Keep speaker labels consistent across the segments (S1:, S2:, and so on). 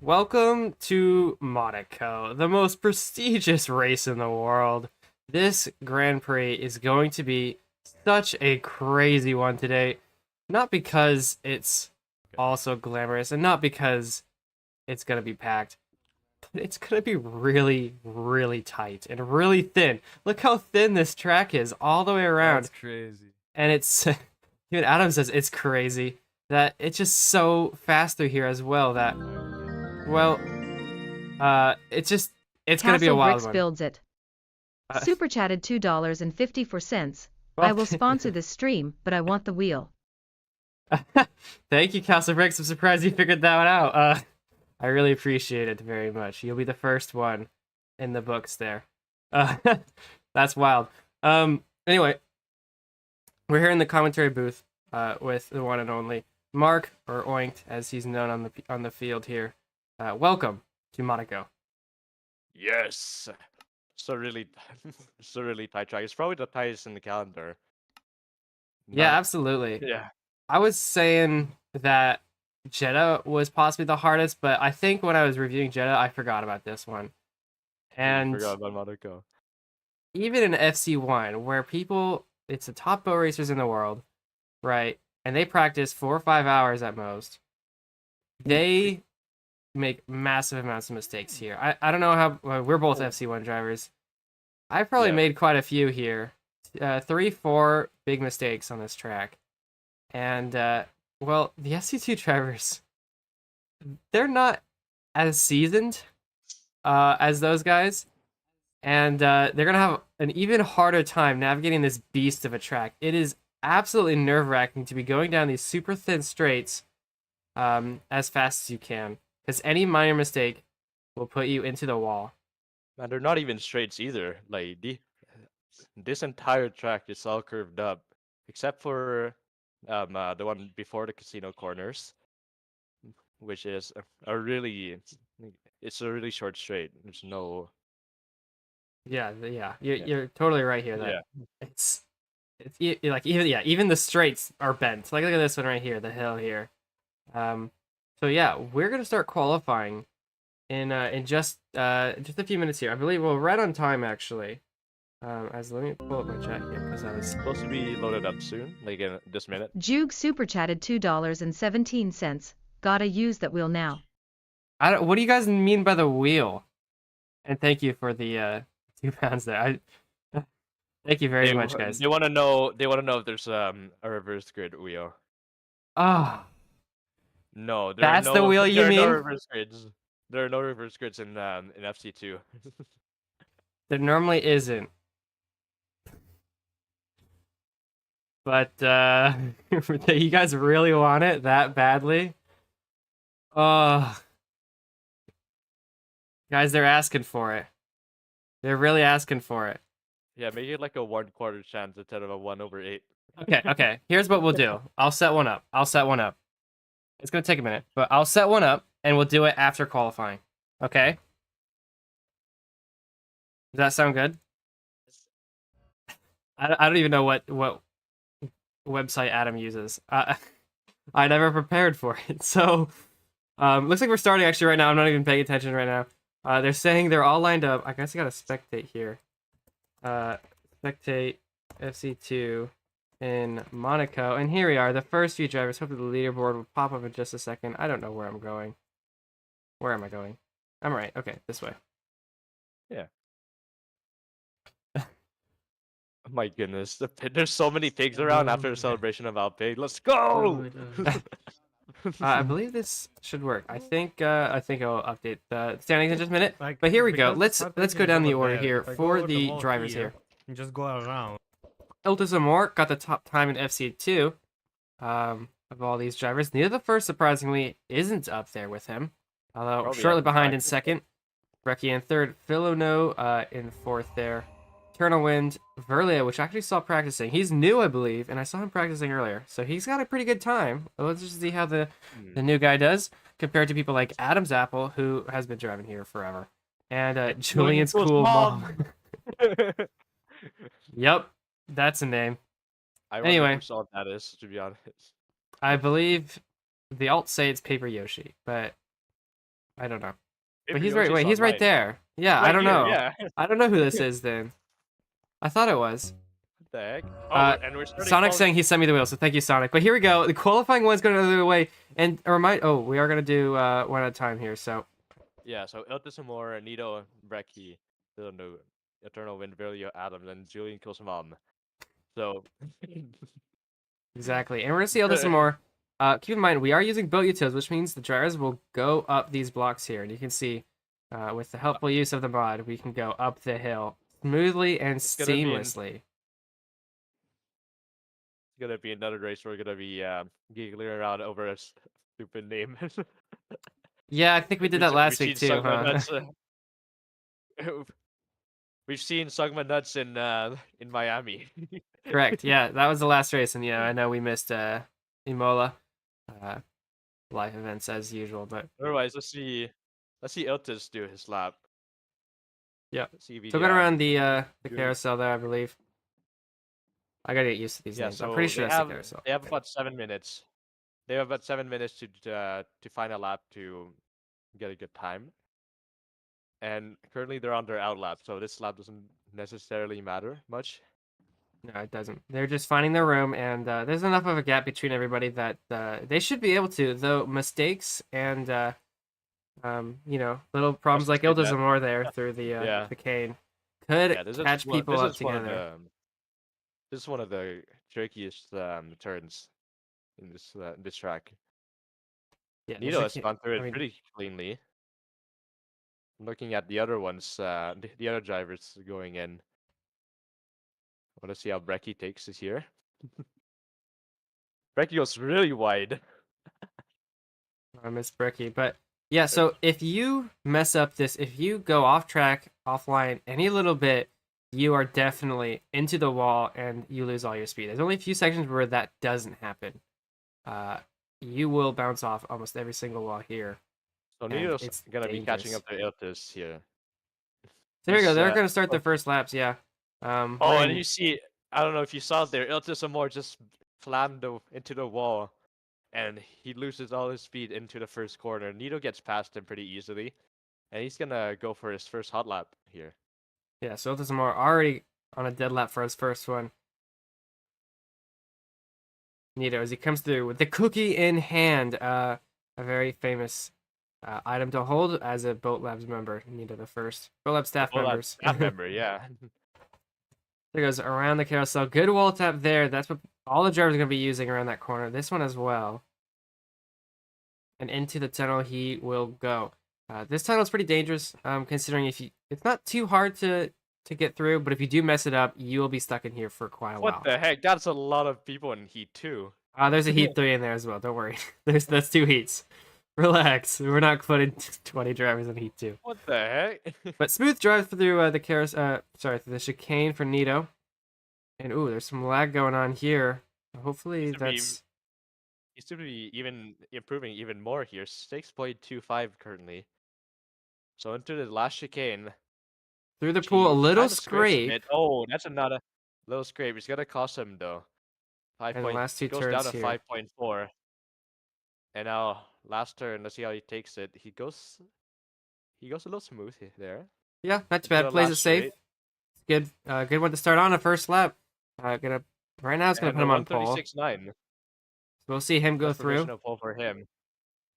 S1: Welcome to Monaco, the most prestigious race in the world. This Grand Prix is going to be such a crazy one today. Not because it's also glamorous and not because it's going to be packed, but it's going to be really, really tight and really thin. Look how thin this track is all the way around.
S2: That's crazy.
S1: And it's, even Adam says it's crazy that it's just so fast through here as well that, well, it's gonna be a wild
S3: Bricks
S1: one.
S3: builds it. Super chatted $2.54.
S1: Well,
S3: I will sponsor this stream, but I want the wheel.
S1: Thank you, Castle Bricks. I'm surprised you figured that one out. I really appreciate it very much. You'll be the first one in the books there. That's wild. Anyway, We're here in the commentary booth with the one and only Mark, or Oinked, as he's known on the field here. Welcome to Monaco.
S2: Yes. So really, so really tight track. It's probably the tightest in the calendar.
S1: Yeah,
S2: Not,
S1: absolutely.
S2: yeah.
S1: I was saying that Jeddah was possibly the hardest, but I think when I was reviewing Jeddah, I forgot about this one.
S2: You
S1: And
S2: forgot about Monaco.
S1: even in FC1, where it's the top boat racers in the world, right? And they practice 4 or 5 hours at most. They make massive amounts of mistakes here. I don't know how we're both FC1 drivers. I probably
S2: Yeah.
S1: made quite a few here. 3, 4 big mistakes on this track. And well, the FC2 drivers, they're not as seasoned as those guys, and they're gonna have an even harder time navigating this beast of a track. It is absolutely nerve-wracking to be going down these super thin straights as fast as you can, because any minor mistake will put you into the wall.
S2: And they're not even straights either. Like this entire track is all curved up, except for the one before the casino corners, which is a really, it's a really short straight. There's no.
S1: Yeah, you're totally right here. That
S2: Yeah.
S1: it's like even the straights are bent. Like look at this one right here, the hill here. So yeah, we're gonna start qualifying in just a few minutes here. I believe we're right on time actually. As let me pull up my chat here because I was
S2: Supposed to be loaded up soon, like in this minute.
S3: Jug super chatted $2.17. Gotta use that wheel now.
S1: What do you guys mean by the wheel? And thank you for the £2 there. Thank you very much, guys.
S2: They want to know. They want to know if there's a reverse grid wheel.
S1: Oh,
S2: No,
S1: that's the wheel you
S2: there
S1: mean?
S2: are no reverse grids. There are no reverse grids in FC2.
S1: there normally isn't. But you guys really want it that badly? Oh, guys, they're asking for it. They're really asking for it.
S2: Yeah, make it like a 1/4 chance instead of a 1/8.
S1: Okay. Here's what we'll do. I'll set one up. It's gonna take a minute, but I'll set one up and we'll do it after qualifying. Okay? Does that sound good? I don't even know what website Adam uses. I never prepared for it. So, looks like we're starting actually right now. I'm not even paying attention right now. They're saying they're all lined up. I guess I gotta spectate here. Spectate FC2 in Monaco. And here we are, the first few drivers. Hopefully the leaderboard will pop up in just a second. I don't know where I'm going. Where am I going? I'm right. Okay, this way.
S2: Yeah. My goodness, there's so many pigs around after the celebration of Alpig. Let's go!
S1: I believe this should work. I think I'll update the standings in just a minute. But here we go. Let's go down the order here for the drivers here.
S4: You just go around.
S1: Iltis Amor got the top time in FC2 of all these drivers. Neither the first, surprisingly, isn't up there with him. Although
S2: Probably
S1: shortly
S2: on
S1: behind
S2: track.
S1: in second. Brecky in third. Philono in fourth there. Eternal Wind, Verlia, which I actually saw practicing. He's new, I believe, and I saw him practicing earlier. So he's got a pretty good time. Let's just see how the new guy does compared to people like Adam's Apple, who has been driving here forever. And Julian's cool mom. Yep, that's a name.
S2: I wonder
S1: Anyway.
S2: who saw that is, to be honest.
S1: I believe the alt say it's Paper Yoshi, but I don't know. But he's right. Wait, he's right there. Yeah, I don't know.
S2: Yeah.
S1: I don't know who this is then. I thought it was.
S2: What the heck?
S1: And we're Sonic saying he sent me the wheel, so thank you, Sonic. But here we go. The qualifying one's going the other way. And we are going to do one at a time here. So
S2: Yeah, so Iltis Amor, Nito, Brecky, Eternal Wind, Verlia, Adam, and Julian kills mom. So
S1: exactly. And we're going to see all this some more. Keep in mind, we are using Boat Utils, which means the drivers will go up these blocks here. And you can see, with the helpful use of the mod, we can go up the hill smoothly and seamlessly.
S2: It's gonna be another race where we're gonna be giggling around over a stupid name.
S1: Yeah, I think we did that last week too, huh?
S2: We've seen Sugma Nuts in Miami.
S1: Correct. Yeah, that was the last race, and I know we missed Imola, uh, live events as usual, but
S2: Otherwise, let's see Iltis do his lap.
S1: yeah.
S2: Let's see if he
S1: Still going around the
S2: doing-
S1: carousel there, I believe. I gotta get used to these
S2: Yeah,
S1: names. I'm
S2: so
S1: pretty sure
S2: they
S1: that's the
S2: have
S1: carousel.
S2: they have about 7 minutes. They have about 7 minutes to find a lap to get a good time. And currently they're on their out lap, so this lap doesn't necessarily matter much.
S1: No, it doesn't. They're just finding their room, and there's enough of a gap between everybody that they should be able to. Though mistakes and little problems like
S2: say that.
S1: Ildism are there through
S2: Yeah.
S1: the cane could
S2: Yeah, this is
S1: catch
S2: one,
S1: people
S2: this
S1: up
S2: is one of
S1: together.
S2: this is one of the trickiest turns in this track.
S1: Yeah,
S2: Nito has
S1: chicane-
S2: gone through
S1: I
S2: it
S1: mean,
S2: pretty cleanly. Looking at the other ones, the other drivers going in. Want to see how Brecky takes it here. Brecky goes really wide.
S1: I miss Bricky, but yeah. So if you mess up this, if you go off track, offline any little bit, you are definitely into the wall and you lose all your speed. There's only a few sections where that doesn't happen. You will bounce off almost every single wall here.
S2: So
S1: And
S2: Nito's
S1: it's
S2: gonna be catching
S1: dangerous.
S2: up to Iltis here.
S1: There you go.
S2: He's,
S1: They're gonna start
S2: oh,
S1: the first laps. Yeah.
S2: oh,
S1: We're
S2: and
S1: in-
S2: you see, I don't know if you saw it there, Iltis Amor just slammed into the wall, and he loses all his speed into the first corner. Nito gets past him pretty easily, and he's gonna go for his first hot lap here.
S1: yeah. So Iltazamor already on a dead lap for his first one. Nito as he comes through with the cookie in hand. A very famous item to hold as a Boat Labs member. Nito the first. Boat Lab staff
S2: Oh,
S1: members.
S2: that member, yeah.
S1: There goes around the carousel. Good wall tap there. That's what all the drivers are going to be using around that corner. This one as well. And into the tunnel he will go. This tunnel is pretty dangerous, considering it's not too hard to get through, but if you do mess it up, you will be stuck in here for quite a while.
S2: What the heck? That's a lot of people in Heat 2.
S1: There's a heat 3 in there as well. Don't worry. That's 2 heats. Relax. We're not putting 20 drivers in heat 2.
S2: What the heck?
S1: But smooth drive through through the chicane for Nito. And ooh, there's some lag going on here. Hopefully that's
S2: He seems to be even improving even more here. 6.25 currently. So into the last chicane.
S1: through the pool. A little
S2: Kinda scrapes a
S1: scrape.
S2: bit. Oh, that's not a little scrape. It's gonna cost him though.
S1: And the last two
S2: Goes
S1: turns
S2: down to
S1: here.
S2: 5.4. And now last turn, let's see how he takes it. He goes a little smooth there.
S1: Yeah, not too
S2: Into
S1: bad.
S2: the
S1: Plays it
S2: last
S1: safe.
S2: straight.
S1: Good one to start on a first lap. Right now it's gonna
S2: And
S1: put him on pole.
S2: 136.9.
S1: We'll see him go
S2: That's
S1: through.
S2: provisional pole for him.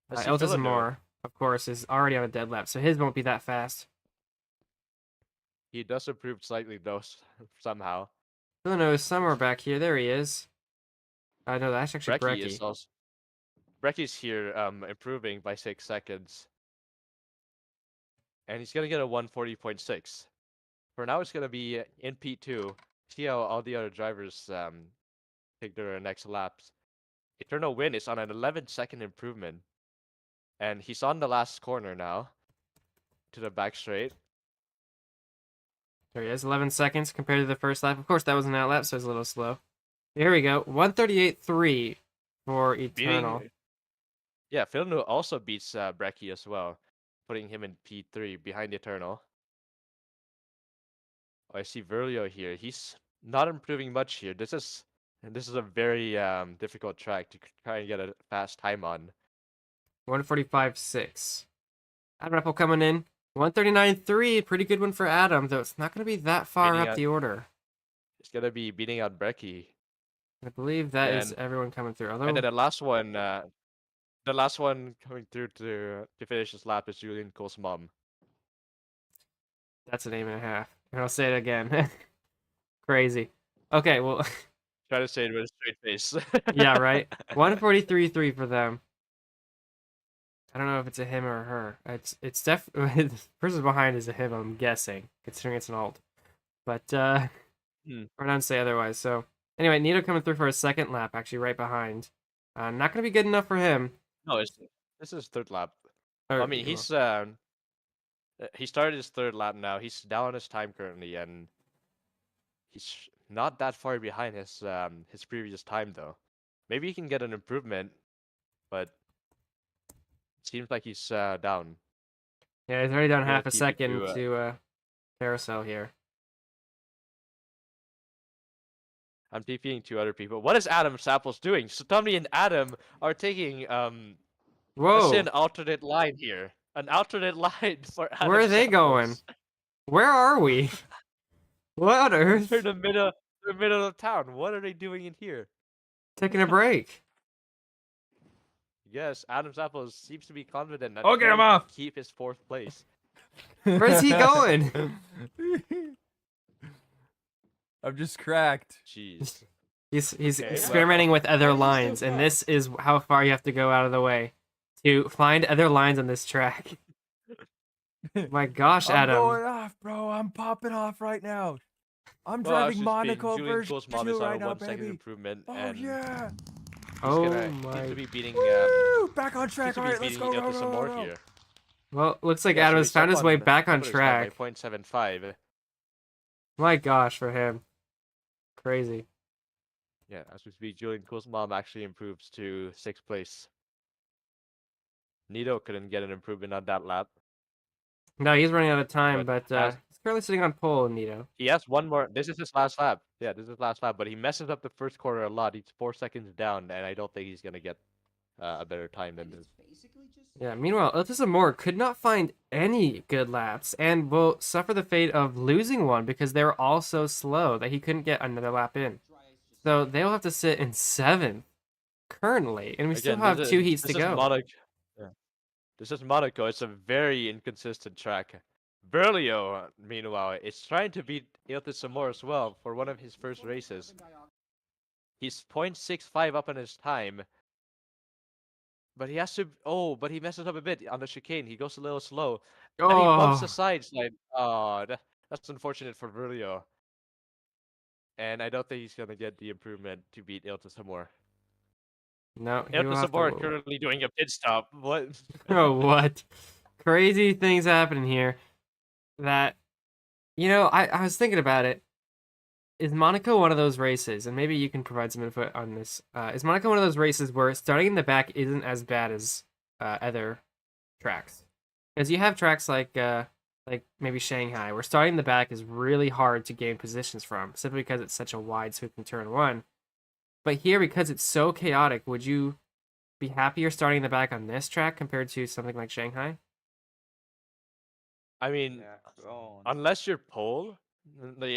S2: Let's see
S1: Eltis
S2: Philando.
S1: Moore, of course, is already on a dead lap, so his won't be that fast.
S2: He does improve slightly though somehow.
S1: Philano is somewhere back here. There he is. No, that's actually
S2: Brecky
S1: Brecky.
S2: is also Brecky's here improving by 6 seconds. And he's gonna get a 140.6. For now it's gonna be in P2. See how all the other drivers take their next laps. Eternal Win is on an 11-second improvement. And he's on the last corner now. To the back straight.
S1: There he is, 11 seconds compared to the first lap. Of course, that was an out lap, so it's a little slow. Here we go, 138.3 for Eternal.
S2: Yeah, Philando also beats Brecky as well, putting him in P3 behind Eternal. Oh, I see Verlio here. He's not improving much here. This is a very difficult track to try and get a fast time on.
S1: 145.6. Adam Apple coming in. 139.3, pretty good one for Adam, though it's not going to be that far
S2: Beating
S1: up
S2: out-
S1: the order.
S2: It's gonna be beating out Brecky.
S1: I believe that is
S2: And-
S1: everyone coming through.
S2: And then
S1: Although
S2: the last one coming through to finish this lap is Julian Cole's mom.
S1: that's a name and a half. And I'll say it again. Crazy. Okay, well,
S2: Try to say it with a straight face.
S1: yeah, right. 143.3 for them. I don't know if it's a him or a her. It's definitely the person behind is a him. I'm guessing, considering it's an alt. But we're not to say otherwise. So anyway, Nito coming through for a second lap, actually right behind. Not gonna be good enough for him.
S2: No, this is third lap.
S1: Or,
S2: I mean, he started his third lap now. He's down on his time currently, and he's not that far behind his previous time though. Maybe he can get an improvement, but it seems like he's down.
S1: Yeah, he's already done
S2: I'm gonna
S1: half a
S2: TP
S1: second
S2: to,
S1: to carousel here.
S2: I'm TPing two other people. What is Adam Sapples doing? So Tommy and Adam are taking let's say
S1: Whoa,
S2: an alternate line here. An alternate line for Adam
S1: where are they going?
S2: Sapples.
S1: Where are we? What on
S2: They're
S1: earth?
S2: in the middle of town. What are they doing in here?
S1: Taking a break.
S2: Yes, Adam Sapples seems to be confident that
S4: Oh,
S2: he
S4: get him
S2: can
S4: off!
S2: keep his 4th place.
S1: Where's he going?
S4: I'm just cracked.
S2: Jeez.
S1: He's
S2: Okay, well,
S1: experimenting with other lines, and this is how far you have to go out of the way to find other lines on this track. My gosh,
S4: I'm
S1: Adam.
S4: going off, bro. I'm popping off right now. I'm
S2: Well,
S4: driving
S2: actually
S4: Monaco
S2: Julian
S4: version
S2: Cole's mom
S4: 2
S2: is on
S4: right
S2: a
S4: now,
S2: 1 second
S4: baby.
S2: improvement,
S4: Oh
S2: and
S4: yeah.
S2: he's
S1: Oh
S2: gonna seems
S1: my.
S2: to be beating
S4: Woo! Back on
S2: seems
S4: track.
S2: to
S4: All
S2: be
S4: right, let's
S2: beating
S4: go, go,
S2: Ilta
S4: go,
S2: some more
S4: go, go.
S2: here.
S1: Well, looks like
S2: Yeah,
S1: Adam
S2: so
S1: has
S2: he's
S1: found
S2: up
S1: his way
S2: on
S1: back on
S2: top of his head
S1: track.
S2: by 0.75.
S1: My gosh, for him. Crazy.
S2: Yeah, as we speak, Julian Cole's mom actually improves to 6th place. Nito couldn't get an improvement on that lap.
S1: No, he's running out of time,
S2: But
S1: but he's currently sitting on pole, Nito.
S2: He has one more. This is his last lap. Yeah, this is his last lap. But he messes up the first corner a lot. He's 4 seconds down, and I don't think he's gonna get a better time than this.
S1: Yeah, meanwhile, Iltis Amor could not find any good laps and will suffer the fate of losing one because they were all so slow that he couldn't get another lap in. So they'll have to sit in 7th currently, and we still
S2: Again,
S1: have 2 heats to
S2: this is
S1: go.
S2: Monaco. Yeah. This is Monaco. It's a very inconsistent track. Berlio, meanwhile, is trying to beat Iltis Amor as well for one of his first races. He's 0.65 up on his time. But he has to. Oh, but he messes up a bit on the chicane. He goes a little slow, and he bumps the
S1: Oh,
S2: side slide. Oh, that's unfortunate for Verlio. And I don't think he's gonna get the improvement to beat Ilta Samor.
S1: no, he will
S2: Ilta
S1: have
S2: Samor
S1: to...
S2: currently doing a pit stop. What?
S1: Oh, what? Crazy things happening here. That, I was thinking about it. Is Monaco one of those races, and maybe you can provide some input on this, is Monaco one of those races where starting in the back isn't as bad as other tracks? Because you have tracks like maybe Shanghai, where starting in the back is really hard to gain positions from, simply because it's such a wide sweeping turn one. But here, because it's so chaotic, would you be happier starting in the back on this track compared to something like Shanghai?
S2: I mean, unless you're pole,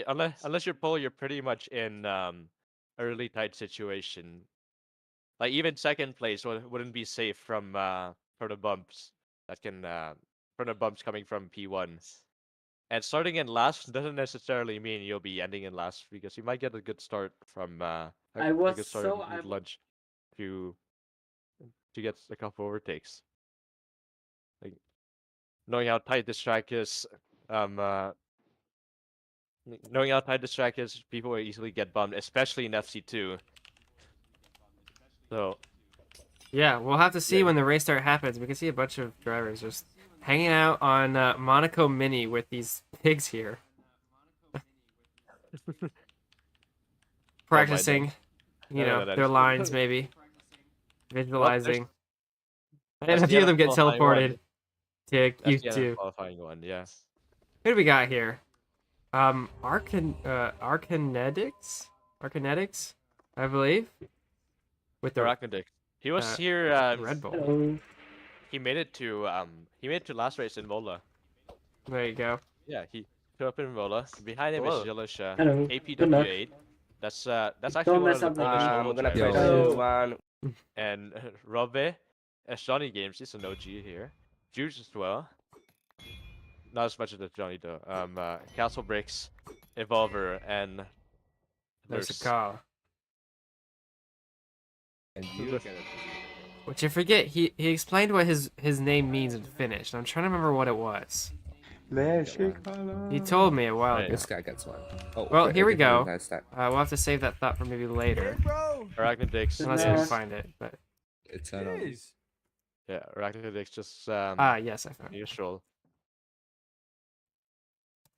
S2: unless you're pole, you're pretty much in a really tight situation. Like even 2nd place wouldn't be safe from the bumps that can from the bumps coming from P1. And starting in last doesn't necessarily mean you'll be ending in last because you might get a good start from a good start with lunch to get a couple overtakes. Like knowing how tight this track is, knowing how tight this track is, people will easily get bumped, especially in FC2. So
S1: Yeah, we'll have to see
S2: Yeah.
S1: when the race start happens. We can see a bunch of drivers just hanging out on Monaco Mini with these pigs here. Practicing,
S2: that
S1: their
S2: is-
S1: lines maybe. Visualizing. And
S2: that's
S1: a
S2: the
S1: few
S2: end
S1: of them
S2: of
S1: get
S2: qualifying one.
S1: teleported to
S2: that's the end of
S1: Q2.
S2: qualifying one, yeah.
S1: Who do we got here? Arcanetics, I believe. With the
S2: Arachnidic. He was here.
S1: Red Bull.
S2: He made it to last race in Vola.
S1: There you go.
S2: Yeah, he showed up in Vola. Behind him
S5: Hello.
S2: is Jelisha,
S6: Hello.
S2: APW8. That's actually
S6: Don't
S2: one
S6: mess
S2: of the
S6: up the
S2: Polish
S6: game.
S5: I'm
S2: Vola
S5: gonna
S2: drivers.
S5: play
S6: Yo.
S5: this one.
S2: And Robe, Johnny Games, he's an OG here. Juice as well. Not as much as Johnny though. Castle Bricks, Evolver, and
S1: There's a
S2: Nurse.
S1: car.
S5: And you
S1: Which you forget, he explained what his name means in Finnish. And I'm trying to remember what it was. He told me a while
S2: Right.
S1: ago.
S5: This guy gets one. Oh,
S1: Well,
S5: wait,
S1: here we
S5: I didn't
S1: go.
S5: realize that.
S1: We'll have to save that thought for maybe later,
S4: Bro,
S2: Arachnidix.
S1: unless I can
S6: Yes.
S1: find it. But
S5: It's
S4: it is.
S2: Yeah, Arachnidix just
S1: yes, I found it.
S2: usual.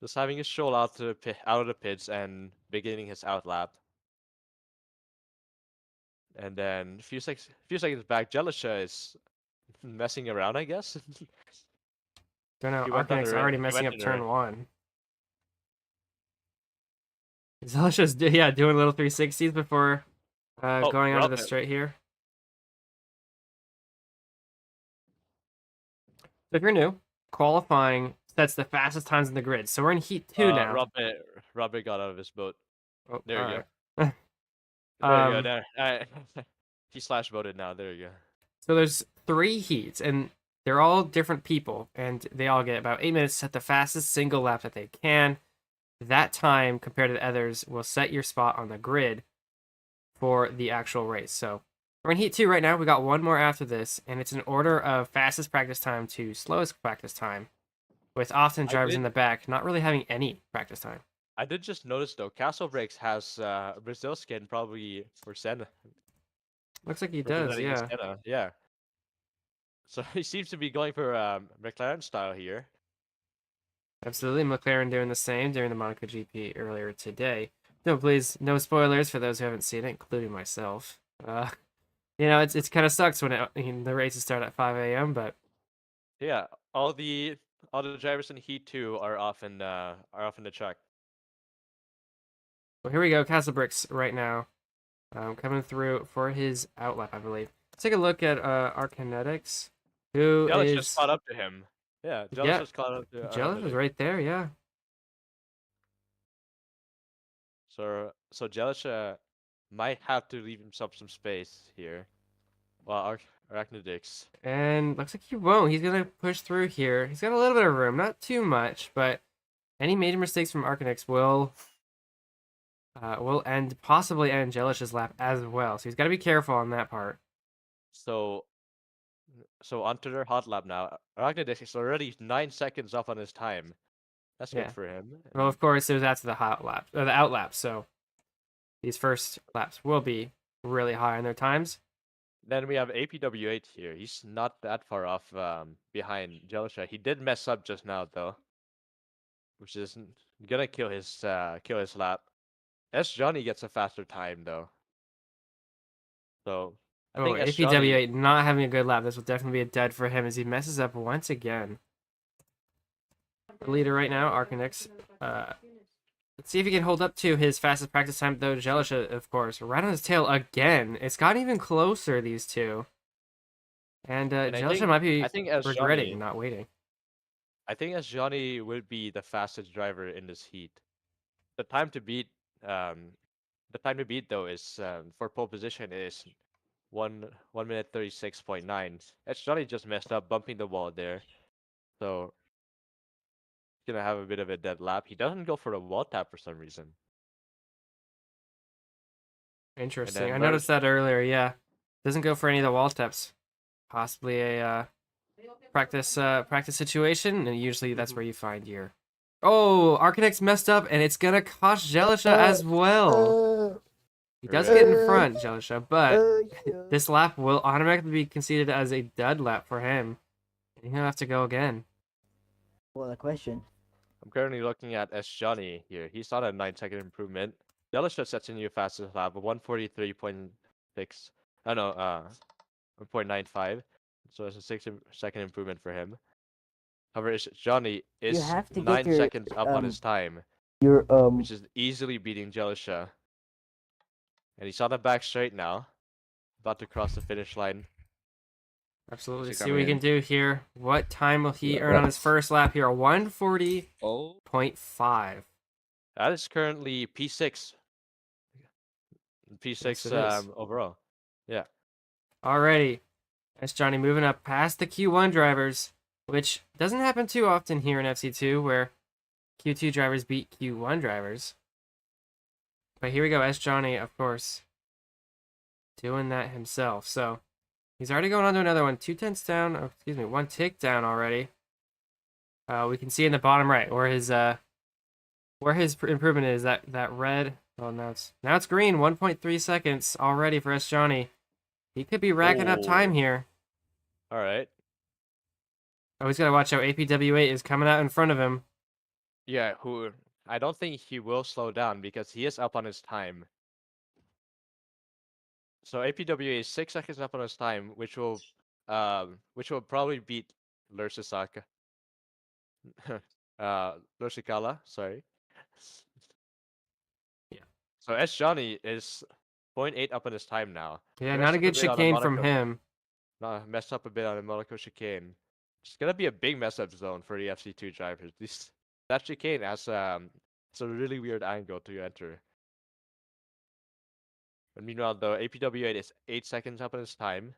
S2: Just having his stroll out to out of the pits and beginning his outlap. And then few seconds back, Jelisha is messing around, I guess.
S1: Don't know.
S2: He went on
S1: Arcanix
S2: the
S1: already
S2: he
S1: messing
S2: went
S1: up
S2: in the
S1: turn 1. Zelisha's doing little 360s before
S2: Oh,
S1: going onto the
S2: Robin.
S1: straight here. So if you're new, qualifying sets the fastest times in the grid. So we're in Heat 2 now.
S2: Robin got out of his boat.
S1: Oh,
S2: There you
S1: alright.
S2: go. There you go.
S1: Um,
S2: There. He slash voted now. There you go.
S1: So there's 3 heats, and they're all different people, and they all get about 8 minutes to set the fastest single lap that they can. That time, compared to the others, will set your spot on the grid for the actual race. So we're in Heat 2 right now. We got one more after this, and it's an order of fastest practice time to slowest practice time, with often drivers in the back not really having any practice time.
S2: I did just notice though, Castle Breaks has Brazil skin probably for Senna.
S1: Looks like he does,
S2: Representing
S1: yeah.
S2: Senna, yeah. So he seems to be going for McLaren style here.
S1: Absolutely. McLaren doing the same during the Monaco GP earlier today. No, please, no spoilers for those who haven't seen it, including myself. It's kind of sucks when the races start at 5 a.m., but
S2: Yeah, all the drivers in Heat 2 are off in the track.
S1: well, here we go. Castle Bricks right now, coming through for his outlap, I believe. Let's take a look at our kinetics. Who
S2: Jealous
S1: is
S2: just caught up to him. Yeah, Jealous
S1: Yeah,
S2: just caught up to
S1: Jealous was right there, yeah.
S2: So Jealous might have to leave himself some space here. Well, Arachnidix.
S1: And looks like he won't. He's gonna push through here. He's got a little bit of room, not too much, but any major mistakes from Arcanix will possibly end Jelish's lap as well. So he's got to be careful on that part.
S2: So onto their hot lap now. Arachnidix is already 9 seconds off on his time. That's
S1: Yeah.
S2: good for him.
S1: Well, of course, it was after the hot lap or the out lap, so these first laps will be really high on their times.
S2: Then we have APW8 here. He's not that far off behind Jelisha. He did mess up just now though, which is gonna kill his lap. S Johnny gets a faster time though. So I think S Johnny.
S1: APW8 not having a good lap. This will definitely be a dead for him as he messes up once again. The leader right now, Arcanix. Let's see if he can hold up to his fastest practice time, though. Jelisha, of course, right on his tail again. It's gotten even closer, these two. And Jelisha might be regretting not waiting.
S2: I think S Johnny would be the fastest driver in this heat. The time to beat though is for pole position is 1 minute 36.9. S Johnny just messed up, bumping the wall there. So gonna have a bit of a dead lap. He doesn't go for a wall tap for some reason.
S1: Interesting. I noticed that earlier. Yeah, doesn't go for any of the wall taps. Possibly a practice situation, and usually that's where you find your. Oh, Arcanix messed up, and it's gonna cost Jelisha as well. He does get in front, Jelisha, but this lap will automatically be conceded as a dud lap for him. He'll have to go again.
S6: What a question.
S2: I'm currently looking at S Johnny here. He's on a 9-second improvement. Jelisha sets a new fastest lap of 143.6. I know, 1.95. So it's a 6-second improvement for him. However, Johnny is 9 seconds up on his time, which is easily beating Jelisha. And he's on the back straight now, about to cross the finish line.
S1: Absolutely. See what we can do here. What time will he earn on his first lap here? 140.5.
S2: That is currently P6. P6 overall. Yeah.
S1: Alrighty. That's Johnny moving up past the Q1 drivers, which doesn't happen too often here in FC2, where Q2 drivers beat Q1 drivers. But here we go, S. Johnny, of course, doing that himself. So he's already going on to another one. 2 tenths down, oh, excuse me, 1 tick down already. We can see in the bottom right where his improvement is. That red. Oh, now it's green. 1.3 seconds already for S. Johnny. He could be racking up time here.
S2: All right.
S1: Oh, he's got to watch out. APW8 is coming out in front of him.
S2: Yeah, who I don't think he will slow down because he is up on his time. So APWA is 6 seconds up on his time, which will probably beat Lursasaka. Lursikala, sorry.
S1: Yeah.
S2: So S Johnny is 0.8 up on his time now.
S1: Yeah,
S2: He
S1: not
S2: messed
S1: a
S2: up
S1: good
S2: bit on the
S1: chicane from
S2: Monaco.
S1: him.
S2: Messed up a bit on the Monaco chicane. It's gonna be a big mess up zone for the FC2 drivers. That chicane has it's a really weird angle to enter. And meanwhile, though, APW8 is 8 seconds up on his time.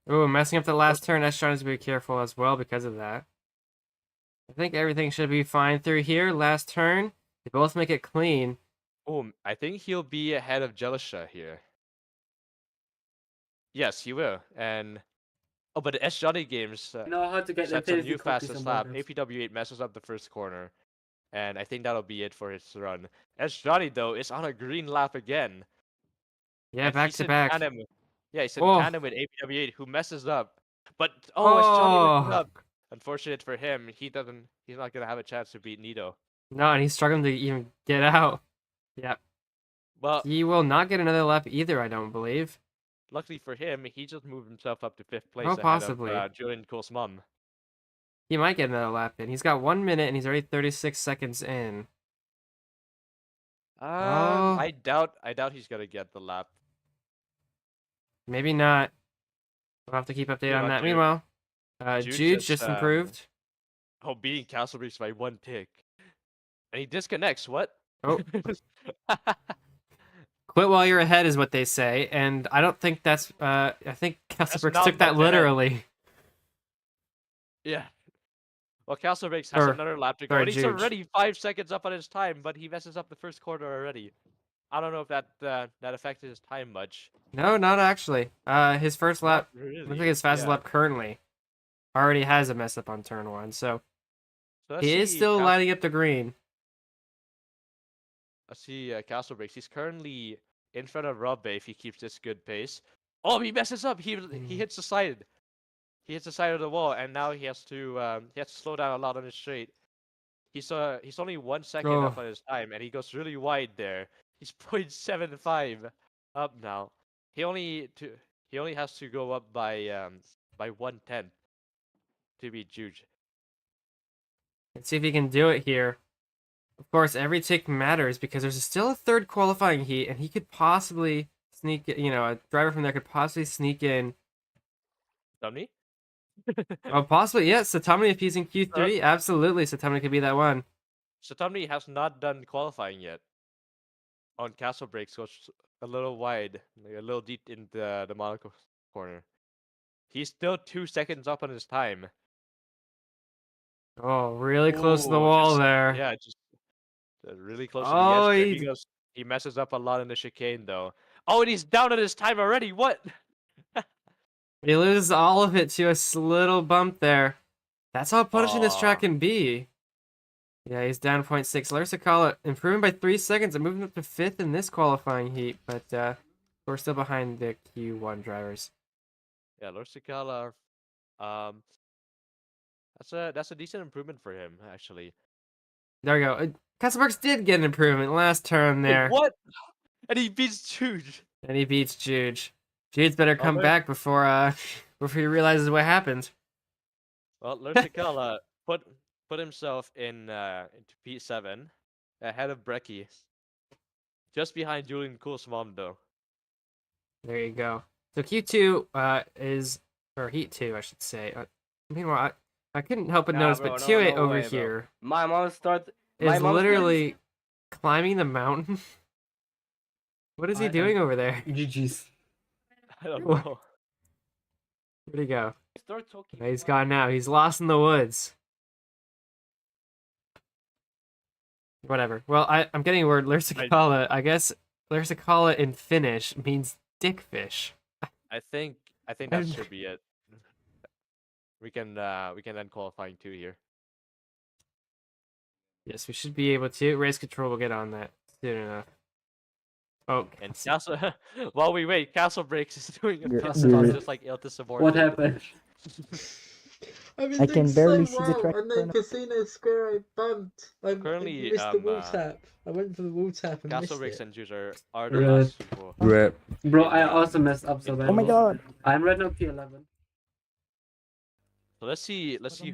S1: Ooh, messing up the last turn. S trying to be careful as well because of that. I think everything should be fine through here. Last turn. They both make it clean.
S2: Oh, I think he'll be ahead of Jelisha here. Yes, he will. And but the S Johnny games
S7: Know how to get the
S2: sets a new
S7: physical copies
S2: fastest
S7: and
S2: lap.
S7: models.
S2: APW8 messes up the first corner. And I think that'll be it for his run. S Johnny, though, is on a green lap again.
S1: Yeah,
S2: And
S1: back
S2: he's
S1: to
S2: in
S1: back.
S2: tandem. Yeah, he's in
S1: Oh.
S2: tandem with APW8, who messes up. But S Johnny
S1: Oh.
S2: messes up. Unfortunate for him, he's not gonna have a chance to beat Nito.
S1: No, and he's struggling to even get out. Yep.
S2: Well,
S1: He will not get another lap either, I don't believe.
S2: luckily for him, he just moved himself up to 5th place
S1: Oh,
S2: ahead
S1: possibly.
S2: of Julian Cole's mom.
S1: He might get another lap in. He's got 1 minute and he's already 36 seconds in. Oh.
S2: I doubt he's gonna get the lap.
S1: Maybe not. We'll have to keep updated on
S2: Meanwhile,
S1: that.
S2: Jude-
S1: Meanwhile,
S2: Jude
S1: Jude
S2: just,
S1: just improved.
S2: Oh, beating Castle Breeze by 1 tick. And he disconnects, what?
S1: Oh. Quit while you're ahead is what they say, and I don't think that's. I think Castlebrooks
S2: not
S1: took that
S2: what's ahead.
S1: literally.
S2: Yeah. Well, Castle Breaks has
S1: Or-
S2: another lap to go,
S1: sorry,
S2: and he's
S1: Jude.
S2: already 5 seconds up on his time, but he messes up the first corner already. I don't know if that affected his time much.
S1: No, not actually. His first lap,
S2: Not really.
S1: looks like his fastest
S2: Yeah.
S1: lap currently, already has a mess up on turn 1, so
S2: So let's
S1: he is
S2: see
S1: still lighting up the green.
S2: Let's see Castle Breaks. He's currently in front of Robbe if he keeps this good pace. Oh, he messes up. He hits the side. He hits the side of the wall, and now he has to slow down a lot on his straight. He's only 1 second up
S1: Oh.
S2: on his time, and he goes really wide there. He's 0.75 up now. He only has to go up by 1/10 to beat Juge.
S1: Let's see if he can do it here. Of course, every tick matters because there's still a third qualifying heat, and he could possibly sneak. A driver from there could possibly sneak in.
S2: Dummy?
S1: Oh, possibly, yes. Satomani, if he's in Q3, absolutely, Satomani could be that one.
S2: Satomni has not done qualifying yet. On Castle Breaks goes a little wide, like a little deep in the Monaco corner. He's still 2 seconds up on his time.
S1: Oh, really close to the
S2: Ooh,
S1: wall
S2: just-
S1: there.
S2: Yeah, just really close
S1: Oh,
S2: to the edge. There. He messes up a lot in the chicane though. Oh, and he's down on his time already. What?
S1: He loses all of it to a little bump there. That's how punishing this track
S2: Aw.
S1: can be. Yeah, he's down 0.6. Larsakala improving by 3 seconds and moving up to 5th in this qualifying heat, but we're still behind the Q1 drivers.
S2: Yeah, Lorsikala. That's a decent improvement for him actually.
S1: There we go. Castlebrooks did get an improvement last turn there.
S2: Wait, what? And he beats Juge.
S1: And he beats Juge. Jude's better come
S2: Look.
S1: back before he realizes what happened.
S2: Well, Lursikala put himself into P7 ahead of Brecky. Just behind Julian Cool's mom though.
S1: There you go. So Q2 is, or Heat 2, I should say. Meanwhile, I couldn't help but
S7: Nah,
S1: notice,
S7: bro,
S1: but
S7: no-
S1: 2-8
S7: no
S1: over
S7: way, bro.
S1: here
S7: My mom my
S1: is
S7: mom
S1: literally climbing the mountain. What is he
S4: I
S1: doing
S4: am-
S1: over there?
S4: GG's.
S2: I don't
S1: What?
S2: know.
S1: Where'd he go?
S7: start talking.
S1: Yeah, he's gone now. He's lost in the woods. Whatever. Well, I'm getting a word. Lursakala. I guess Lursakala in Finnish means dickfish.
S2: I think that should be it. We can end qualifying 2 here.
S1: Yes, we should be able to. Race control will get on that soon enough. Oh,
S2: And Castle, while we wait, Castle Breaks is doing a
S6: Yeah,
S2: custom
S6: yeah.
S2: just like Iltis Sabor.
S7: What happened? I've been
S6: I
S7: doing
S6: can barely
S7: so
S6: see the
S7: well,
S6: track
S7: and
S6: in
S7: then
S6: front of
S7: Casino Square I bumped. I
S2: Currently,
S7: missed the wall tap. I went for the wall tap and
S2: Castle
S7: missed
S2: Rigs
S7: it.
S2: and Juice are the
S8: Red.
S2: last people.
S5: Rip.
S8: Bro,
S2: in
S8: I
S2: the,
S8: also messed up so
S2: in the
S8: bad.
S6: Oh my
S2: pool.
S6: god!
S8: I'm right now P11.
S2: So let's see who is
S6: Use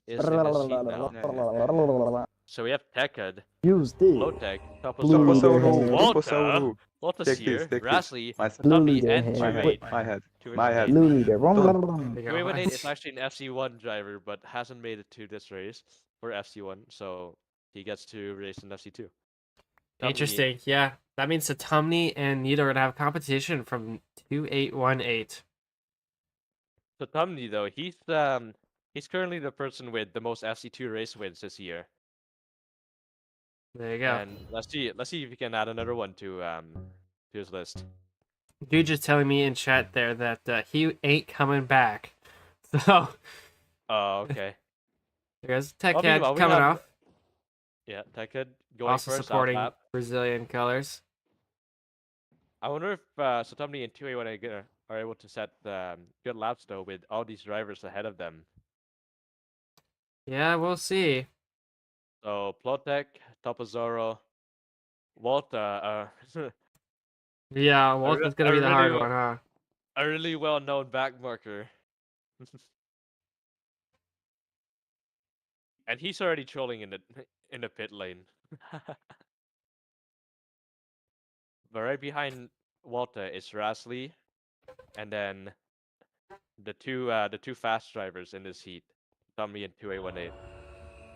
S2: in this heat now. So we have Tekad,
S6: this.
S2: Lowtech,
S6: Blue leader
S2: Tapasauro,
S6: head.
S2: Walter, Walter's
S9: Take
S2: here,
S9: this, take this.
S2: Rasley,
S9: My
S6: Blue
S2: Satami,
S6: leader
S2: and
S6: head.
S9: my head,
S2: 28.
S9: my head,
S2: 28.
S9: my head.
S6: Blue leader.
S9: Done.
S2: 28 is actually an FC1 driver, but hasn't made it to this race for FC1, so he gets to race in FC2.
S1: Interesting. Yeah, that means Satumni and Nita are gonna have competition from 2818.
S2: So Tumney though, he's currently the person with the most FC2 race wins this year.
S1: There you go.
S2: And let's see if we can add another one to his list.
S1: Dude just telling me in chat there that he ain't coming back. So
S2: Oh, okay.
S1: there's Tech
S2: Well,
S1: Cat
S2: meanwhile, we
S1: coming
S2: have-
S1: off,
S2: Yeah, Tekad going
S1: also
S2: first
S1: supporting
S2: out lap.
S1: Brazilian colors.
S2: I wonder if Satumni and 2A1 are able to set good laps though with all these drivers ahead of them.
S1: Yeah, we'll see.
S2: So Plotek, Topazoro, Walter,
S1: Yeah, Walton's gonna be the hard one, huh?
S2: a really well-known back marker. And he's already trolling in the pit lane. But right behind Walter is Rasley, and then the two fast drivers in this heat, Tommy and 2A18.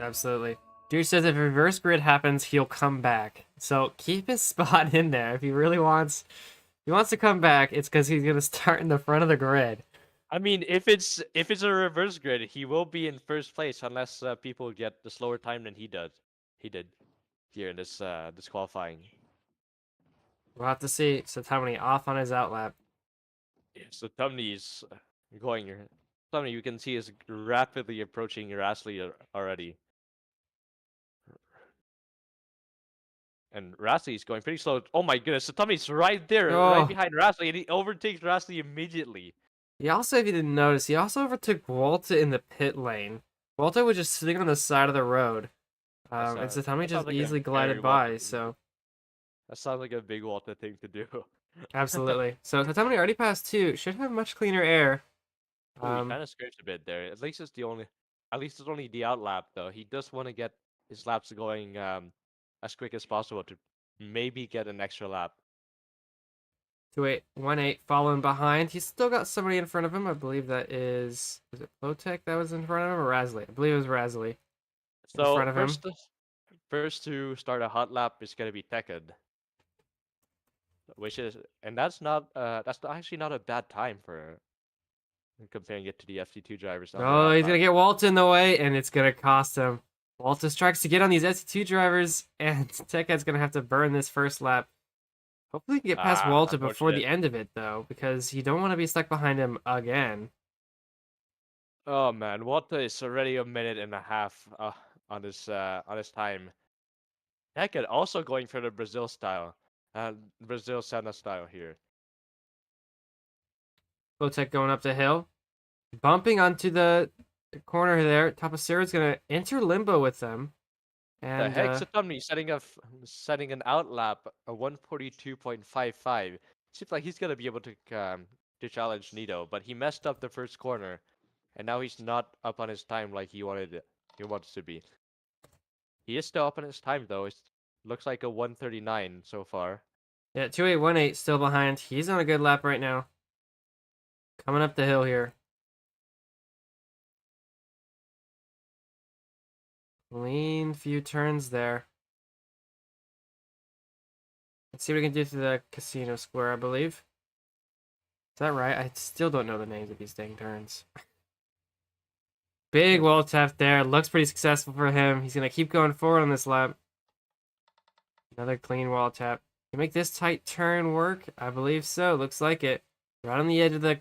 S1: Absolutely. Dude says if reverse grid happens, he'll come back. So keep his spot in there if he really wants. If he wants to come back, it's because he's gonna start in the front of the grid.
S2: I mean, if it's a reverse grid, he will be in first place unless people get the slower time than he did here in this qualifying.
S1: We'll have to see. Satumni off on his outlap.
S2: Yeah, so Tumney is going. Tumney, you can see, is rapidly approaching Rasley already. And Rasley is going pretty slow. Oh my goodness, so Tumney's right there, right
S1: Oh.
S2: behind Rasley, and he overtakes Rasley immediately.
S1: He also, if you didn't notice, he also overtook Walter in the pit lane. Walter was just sitting on the side of the road. And
S2: that
S1: Satumni just
S2: sounds like a
S1: easily
S2: very
S1: glided
S2: Walter
S1: by,
S2: thing.
S1: so
S2: That sounds like a big Walter thing to do.
S1: absolutely. So Satumni already passed 2. Should have much cleaner air.
S2: Ooh, he kind of scraped a bit there. At least it's only the out lap though. He does want to get his laps going as quick as possible to maybe get an extra lap.
S1: 2818 following behind. He's still got somebody in front of him. I believe that was it Plotek that was in front of him or Rasley? I believe it was Rasley.
S2: So
S1: front of him.
S2: first to start a hot lap is gonna be Tekad, that's actually not a bad time for comparing it to the FC2 drivers. on the
S1: Oh, he's
S2: outside.
S1: gonna get Walter in the way, and it's gonna cost him. Walter strikes to get on these SC2 drivers, and Techhead's gonna have to burn this first lap. Hopefully, he can get past Walter before the
S2: unfortunate.
S1: end of it, though, because you don't want to be stuck behind him again.
S2: Oh man, Walter is already a minute and a half on his time. Tekad also going for the Brazil style, Brazil Senna style here.
S1: Plotek going up the hill, bumping onto the corner there. Tapasira's gonna enter limbo with them. And
S2: The heck, Satumni setting an out lap, a 142.55. Seems like he's gonna be able to challenge Nito, but he messed up the first corner, and now he's not up on his time like he wants to be. He is still up on his time though. It looks like a 139 so far.
S1: yeah, 2818 still behind. He's on a good lap right now. Coming up the hill here. Clean few turns there. Let's see what we can do through the casino square, I believe. Is that right? I still don't know the names of these dang turns. Big wall tap there. Looks pretty successful for him. He's going to keep going forward on this lap. Another clean wall tap. Can make this tight turn work? I believe so. Looks like it. Right on the edge of the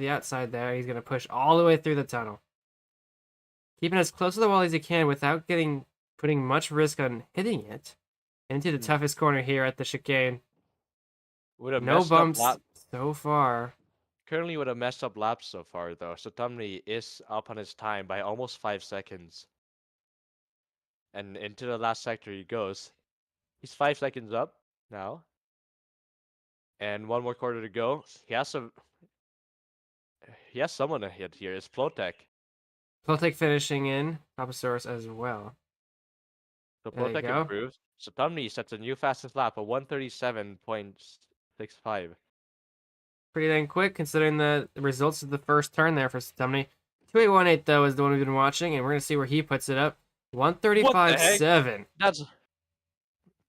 S1: outside there. He's going to push all the way through the tunnel. Keeping as close to the wall as he can without putting much risk on hitting it. Into the toughest corner here at the chicane.
S2: With a
S1: No
S2: messed up
S1: bumps
S2: lap,
S1: so far.
S2: Currently with a messed up lap so far, though, Satamni is up on his time by almost 5 seconds. And into the last sector he goes. He's 5 seconds up now. And one more quarter to go. He has someone ahead here. It's Plotek.
S1: Plotek finishing in. Papasaurus as well.
S2: So
S1: There you
S2: Plotek
S1: go.
S2: improves. Satamni sets a new fastest lap of 137.65.
S1: Pretty dang quick considering the results of the first turn there for Stumney. 2818 though is the one we've been watching, and we're gonna see where he puts it up. 135.7.
S2: That's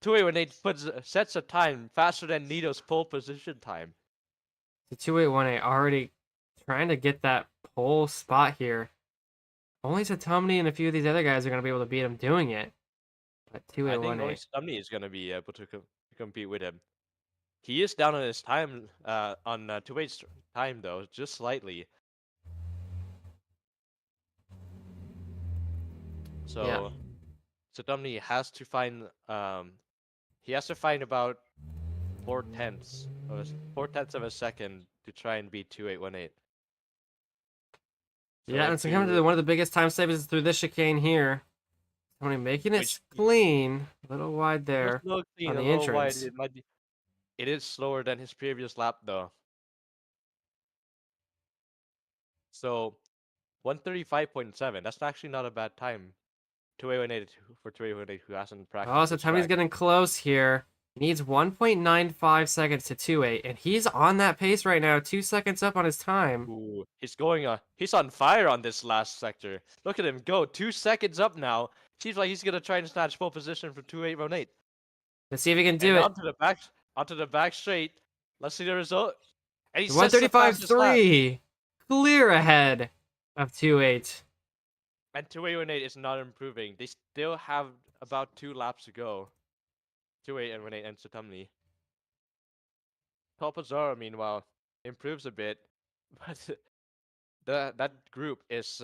S2: 2818 sets a time faster than Nito's pole position time.
S1: The 2818 already trying to get that pole spot here. Only Satumney and a few of these other guys are gonna be able to beat him doing it. But
S2: I think only
S1: 2818.
S2: Satamni is gonna be able to compete with him. He is down on his time, on 2-8's time though, just slightly. So, Satamni has to find, about 4/10 of a second to try and beat 2818. So
S1: Yeah, and it's coming to one of the biggest time savings through this chicane here. Only making it
S2: Which-
S1: clean, a little wide there.
S2: Just a little clean,
S1: on
S2: a
S1: the
S2: little wide.
S1: entrance.
S2: It might be. It is slower than his previous lap though. So, 135.7. That's actually not a bad time. 2818 for 2818 who hasn't practiced.
S1: Oh, so
S2: this
S1: Tommy's
S2: track.
S1: getting close here. He needs 1.95 seconds to 2.8, and he's on that pace right now, 2 seconds up on his time.
S2: Ooh, he's on fire on this last sector. Look at him go, 2 seconds up now. Seems like he's gonna try and snatch pole position from 2818.
S1: Let's see if he can do
S2: And
S1: it.
S2: onto the back straight. Let's see the result. And he sets the fastest lap.
S1: 135.3, clear ahead of 2.8.
S2: And 2818 is not improving. They still have about 2 laps to go. 2818 and Satamni. Topazaro, meanwhile, improves a bit, but that group is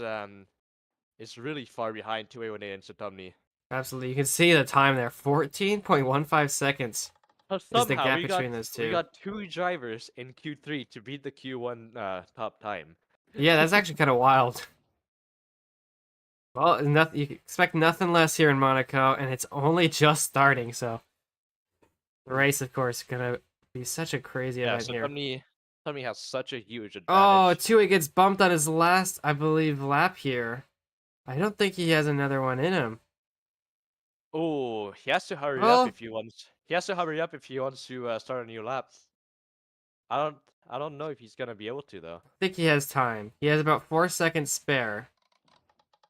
S2: really far behind 2818 and Satamni.
S1: Absolutely, you can see the time there, 14.15 seconds.
S2: But
S1: Is the
S2: somehow
S1: gap
S2: we
S1: between
S2: got
S1: those two.
S2: we got 2 drivers in Q3 to beat the Q1 top time.
S1: Yeah, that's actually kind of wild. Well, you expect nothing less here in Monaco, and it's only just starting, so the race, of course, is gonna be such a crazy
S2: Yeah,
S1: event
S2: so
S1: here.
S2: Satamni has such a huge
S1: Oh,
S2: advantage.
S1: 2-8 gets bumped on his last, I believe, lap here. I don't think he has another one in him.
S2: Oh, he has to hurry
S1: Well-
S2: up if he wants. He has to hurry up if he wants to start a new lap. I don't know if he's gonna be able to though.
S1: I think he has time. He has about 4 seconds spare,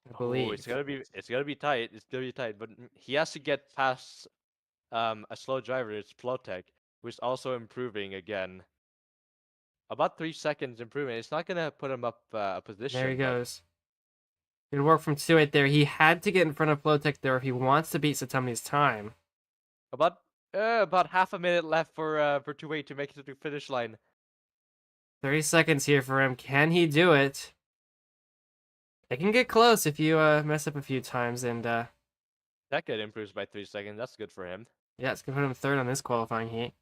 S1: I
S2: Oh,
S1: believe.
S2: it's gonna be tight. It's gonna be tight, but he has to get past a slow driver. It's Plotek, who's also improving again. About 3 seconds improvement. It's not gonna put him up a position.
S1: There he
S2: but
S1: goes. Good work from 2-8 there. He had to get in front of Flowtech there if he wants to beat Satumni's time.
S2: About half a minute left for 2-8 to make it to the finish line.
S1: 30 seconds here for him. Can he do it? It can get close if you mess up a few times, and
S2: Deckard improves by 3 seconds. That's good for him.
S1: yeah, it's gonna put him third on this qualifying heat.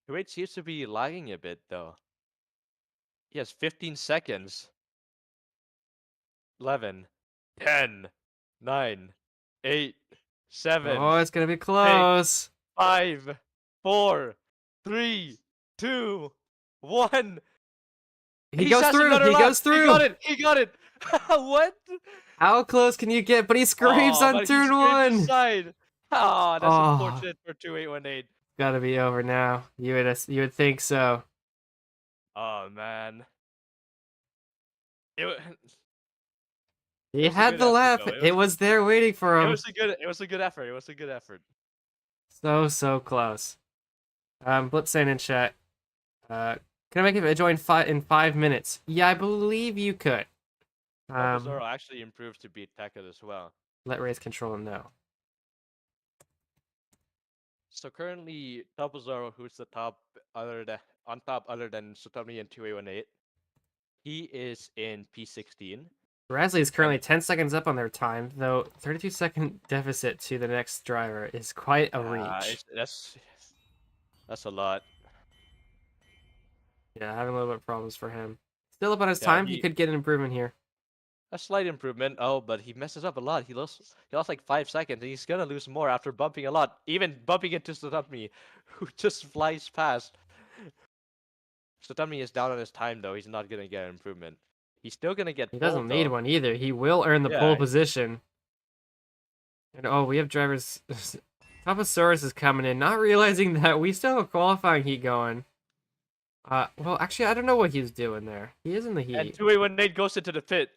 S2: 2-8 seems to be lagging a bit though. He has 15 seconds. 11, 10, 9, 8, 7,
S1: Oh, it's gonna be close.
S2: 5, 4, 3, 2, 1.
S1: He goes
S2: has
S1: through.
S2: another
S1: He
S2: lap.
S1: goes through.
S2: He got it. He got it. What?
S1: How close can you get? But he scrapes
S2: Aw,
S1: on
S2: but he
S1: turn
S2: scraped
S1: one.
S2: the side. Oh, that's
S1: Oh.
S2: unfortunate for 2818.
S1: Gotta be over now. You would think so.
S2: Oh man. It, wa-
S1: He
S2: was a
S1: had
S2: good
S1: the
S2: effort,
S1: lap.
S2: though.
S1: It was there waiting for
S2: it
S1: him.
S2: was a good effort. It was a good effort.
S1: So close. Blip saying in chat. Can I make it join in 5 minutes? Yeah, I believe you could.
S2: Zoro actually improved to beat Tekka as well.
S1: Let race control him know.
S2: So currently, Topazaro, who's the top other than Satomi and 2818, he is in P16.
S1: Rasley is currently 10 seconds up on their time, though 32-second deficit to the next driver is quite a reach.
S2: That's a lot.
S1: Yeah, having a little bit of problems for him. Still up on his
S2: Yeah,
S1: time. He
S2: he-
S1: could get an improvement here.
S2: A slight improvement. Oh, but he messes up a lot. He lost like 5 seconds, and he's gonna lose more after bumping a lot. Even bumping into Satami, who just flies past. Satami is down on his time though. He's not gonna get an improvement. He's still gonna get
S1: He
S2: pole,
S1: doesn't need
S2: though.
S1: one either. He will earn the
S2: Yeah,
S1: pole position. And oh, we have drivers. Papasaurus is coming in, not realizing that we still have a qualifying heat going. Well, actually, I don't know what he's doing there. He is in the
S2: And
S1: heat.
S2: 2-way when Nate goes into the pit.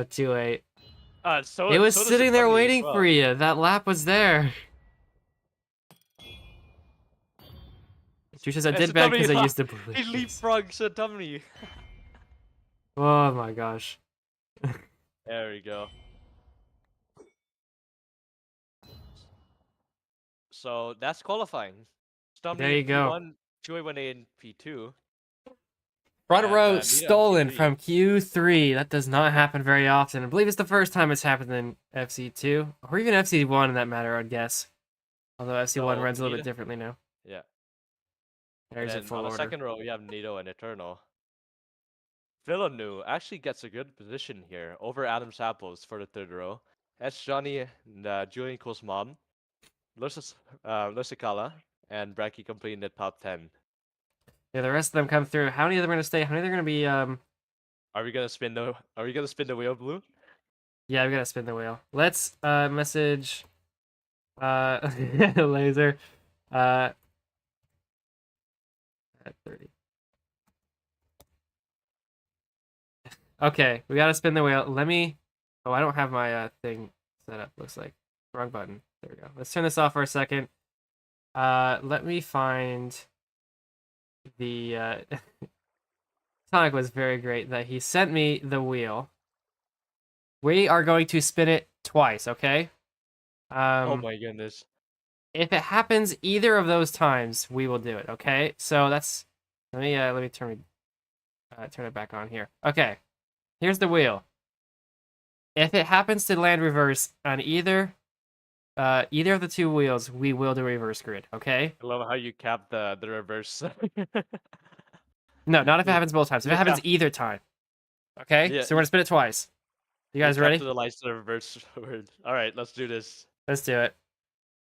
S1: Too late.
S2: So
S1: It was
S2: so does
S1: sitting there
S2: Satami as
S1: waiting
S2: well.
S1: for you. That lap was there. Drew says I
S2: And
S1: did bad because I
S2: Satami-
S1: used the blue.
S2: He leapfrogs Satami.
S1: Oh my gosh.
S2: There we go. So that's qualifying. Stomny
S1: There you
S2: in
S1: go.
S2: P1, 2-way when in P2.
S1: Front
S2: And,
S1: row
S2: Nita in
S1: stolen
S2: Q3.
S1: from Q3. That does not happen very often. I believe it's the first time it's happened in FC2 or even FC1 in that matter, I'd guess. Although FC1
S2: So,
S1: runs a little bit
S2: Nita-
S1: differently now.
S2: Yeah.
S1: There's
S2: And
S1: it full
S2: on the
S1: order.
S2: second row, you have Nito and Eternal. Villeneuve actually gets a good position here over Adam Sapples for the third row. That's Johnny and Julian Cole's mom, Lusicala, and Bracky completing the top 10.
S1: Yeah, the rest of them come through. How many of them are gonna stay? How many are gonna be
S2: Are we gonna spin the wheel, Blue?
S1: Yeah, we gotta spin the wheel. Let's message laser at 30. Okay, we gotta spin the wheel. Let me I don't have my thing set up, looks like. Wrong button. There we go. Let's turn this off for a second. Let me find the Sonic was very great that he sent me the wheel. We are going to spin it twice, okay?
S2: Oh my goodness.
S1: If it happens either of those times, we will do it, okay? So that's let me turn it back on here. Okay. Here's the wheel. If it happens to land reverse on either of the two wheels, we will do reverse grid, okay?
S2: I love how you cap the reverse.
S1: No, not if it happens both times. If it happens either time. Okay?
S2: Yeah,
S1: So we're gonna spin it twice. You guys ready?
S2: The lights the reverse word. All right, let's do this.
S1: Let's do it.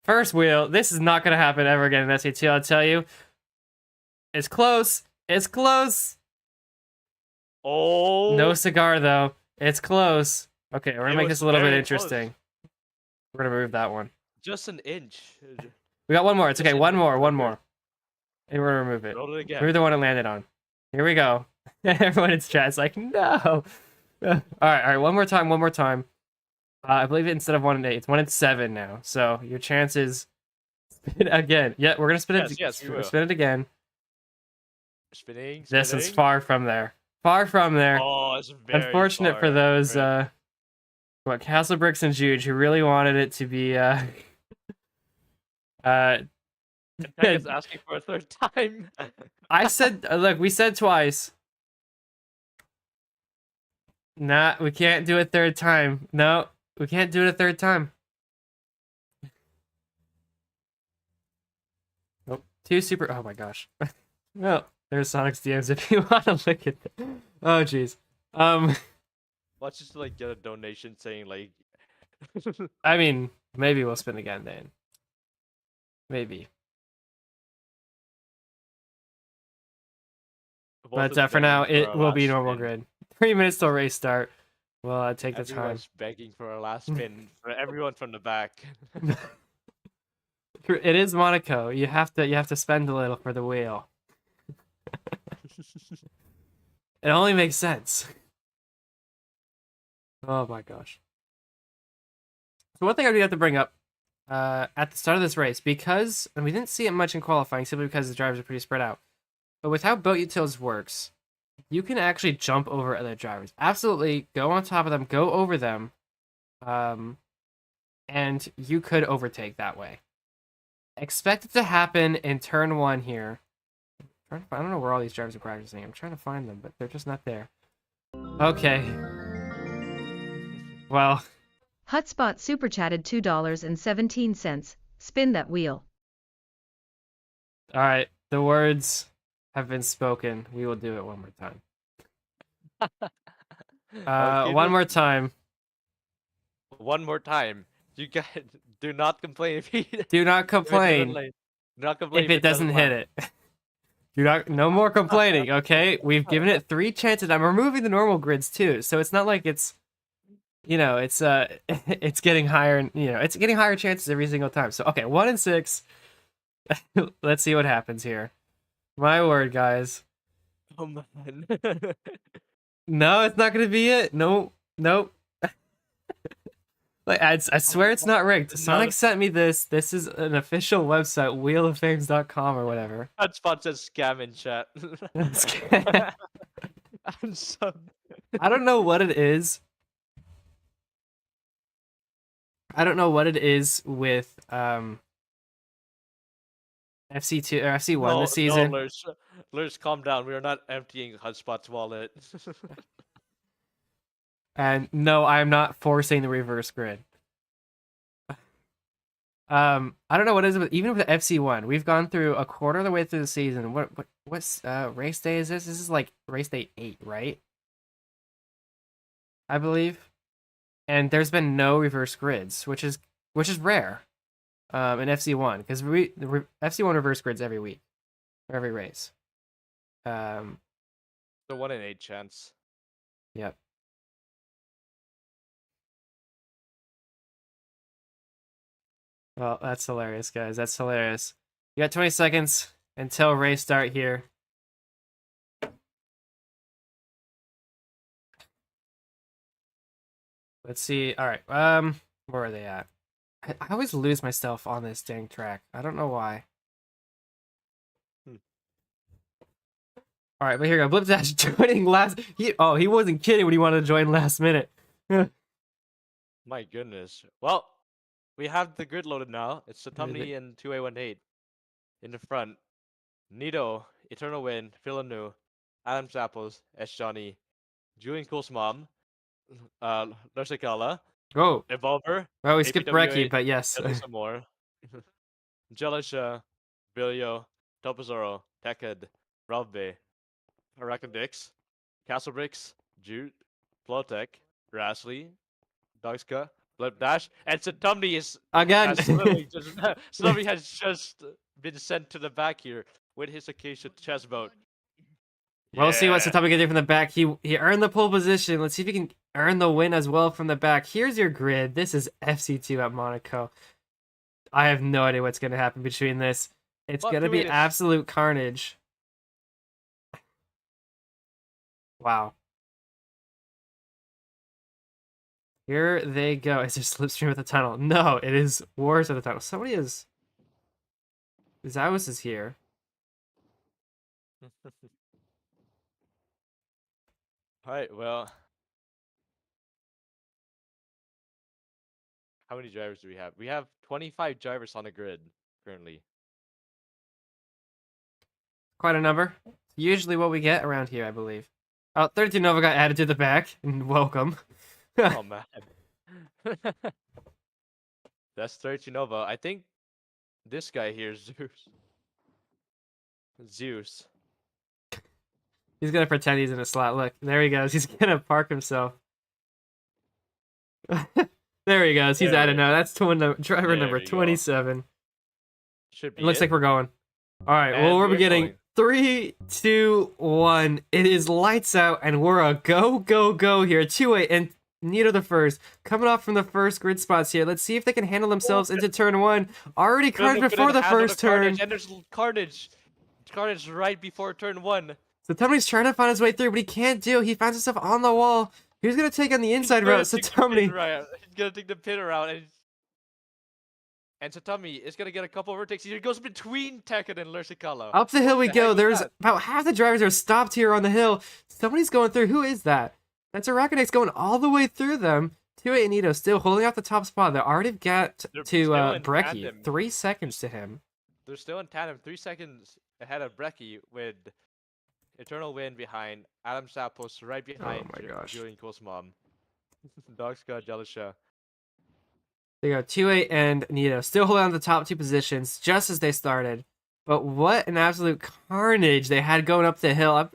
S1: First wheel. This is not gonna happen ever again in SC2, I'll tell you. It's close. It's close.
S2: Oh.
S1: No cigar though. It's close. Okay, we're gonna
S2: It
S1: make
S2: was
S1: this a little bit
S2: very
S1: interesting.
S2: close.
S1: We're gonna remove that one.
S2: Just an inch.
S1: We got one more. It's okay.
S2: Just
S1: One
S2: an
S1: more.
S2: inch.
S1: One more. And we're gonna remove it.
S2: Roll it again.
S1: Remove the one it landed on. Here we go. Everyone in chat's like, no. All right. One more time. One more time. I believe instead of 1 and 8, it's 1 and 7 now. So your chances spin again. Yeah, we're gonna spin it.
S2: Yes, we will.
S1: Spin it again.
S2: Spinning.
S1: This is
S2: spinning.
S1: far from there. Far from there.
S2: Oh, it's very
S1: Unfortunate
S2: far.
S1: for those
S2: Very-
S1: Castle Bricks and Juge who really wanted it to be
S2: Tech is asking for a third time.
S1: I said look, we said twice. Nah, we can't do it third time. No, we can't do it a third time. Nope. Two super oh my gosh. Well, there's Sonic's DMs if you want to look at them. Oh jeez.
S2: Let's just like get a donation saying like.
S1: I mean, maybe we'll spin again then. Maybe. But for now, it will be normal grid. 3 minutes till race start. We'll take the time.
S2: Everyone's begging for a last spin for everyone from the back.
S1: It is Monaco. You have to spend a little for the wheel. It only makes sense. Oh my gosh. So one thing I do have to bring up at the start of this race, because and we didn't see it much in qualifying, simply because the drivers are pretty spread out. But with how Boat Utils works, you can actually jump over other drivers. Absolutely, go on top of them, go over them, and you could overtake that way. Expect it to happen in turn 1 here. I don't know where all these drivers are practicing. I'm trying to find them, but they're just not there. Okay. Well,
S3: Hutspot super chatted $2.17. Spin that wheel.
S1: all right. the words have been spoken. We will do it one more time.
S2: Okay,
S1: One
S2: then.
S1: more time.
S2: One more time. You guys do not complain if he
S1: Do not
S2: if it doesn't
S1: complain
S2: land. Do not complain
S1: if it doesn't hit
S2: land.
S1: it. Do not. No more complaining. Okay, we've given it 3 chances. I'm removing the normal grids too, so it's not like it's, it's it's getting higher. It's getting higher chances every single time. So okay, 1 and 6. Let's see what happens here. My word, guys.
S2: Oh man.
S1: No, it's not gonna be it. No, nope. Like I swear it's not rigged. Sonic sent me this. This is an official website, wheeloffames.com or whatever.
S2: Hotspot says scam in chat. I'm so.
S1: I don't know what it is. I don't know what it is with FC2 or FC1 this season.
S2: No, Lurs, calm down. We are not emptying Hotspot's wallet.
S1: And no, I am not forcing the reverse grid. I don't know what it is, but even with the FC1, we've gone through a quarter of the way through the season. What's race day is this? This is like race day 8, right? I believe. And there's been no reverse grids, which is rare. In FC1, because FC1 reverse grids every week, or every race.
S2: The 1 in 8 chance.
S1: Yep. Well, that's hilarious, guys. That's hilarious. You got 20 seconds until race start here. Let's see. All right. Where are they at? I always lose myself on this dang track. I don't know why. All right, but here we go. Blipdash joining last. He wasn't kidding when he wanted to join last minute.
S2: My goodness. Well, we have the grid loaded now. It's Satumni and 2A18 in the front. Nito, Eternal Wind, Philanu, Adam Zappos, S. Johnny, Julian Cool's mom, Lursicala,
S1: Oh,
S2: Evolver.
S1: well, we skipped
S2: APWA,
S1: Brecky, but yes.
S2: some more. Jelisha, Bilio, Topazoro, Tekad, Ralbe, Arachnodix, Castlebricks, Jute, Plotek, Rasley, Dogska, Blipdash, and Satumni is
S1: Again.
S2: Satumni has just been sent to the back here with his Acacia chest boat.
S1: We'll see what
S2: Yeah.
S1: Satami can do from the back. He earned the pole position. Let's see if he can earn the win as well from the back. Here's your grid. This is FC2 at Monaco. I have no idea what's going to happen between this. It's
S2: But
S1: going to be
S2: Kuwait is-
S1: absolute carnage. Wow. Here they go. Is there slipstream at the tunnel? No, it is Wars at the tunnel. Somebody is... Zaus is here.
S2: Alright, well. How many drivers do we have? We have 25 drivers on the grid currently.
S1: Quite a number. Usually what we get around here, I believe. Oh, 32 Nova got added to the back. Welcome.
S2: Oh man. That's 30 Nova. I think this guy here is Zeus.
S1: He's gonna pretend he's in a slot. Look, there he goes. He's gonna park himself. There he goes. He's
S2: There
S1: added
S2: we
S1: now. That's driver
S2: There
S1: number
S2: we go.
S1: 27.
S2: Should be
S1: It looks
S2: it.
S1: like we're going. All right.
S2: And
S1: Well, we're
S2: we're
S1: beginning.
S2: going.
S1: 3, 2, 1. It is lights out, and we're a go here. 2-8 and Nito the first, coming off from the first grid spots here. Let's see if they can handle themselves into turn 1. Already carnage
S2: Couldn't
S1: before the
S2: handle
S1: first turn.
S2: carnage, and there's carnage. Carnage right before turn 1.
S1: So Tumney's trying to find his way through, but he can't do. He finds himself on the wall. He's gonna take on the inside route. So Tumney.
S2: He's gonna take the pin around, and Satami is gonna get a couple overtakes. He goes between Tekken and Lursicala.
S1: Up the hill we
S2: the heck
S1: go.
S2: was
S1: There's
S2: that?
S1: about half the drivers are stopped here on the hill. Somebody's going through. Who is that? That's Arachnex going all the way through them. 2-8 and Nito still holding out the top spot. They already got
S2: They're
S1: to
S2: still in
S1: Brecky.
S2: tandem.
S1: 3 seconds to him.
S2: They're still in tandem, 3 seconds ahead of Brecky with Eternal Wind behind, Adam Sapos right behind
S1: my gosh.
S2: Julian Cole's mom. Dogska, Jelisha.
S1: There you go. 2-8 and Nito still holding on to the top 2 positions just as they started. But what an absolute carnage they had going up the hill.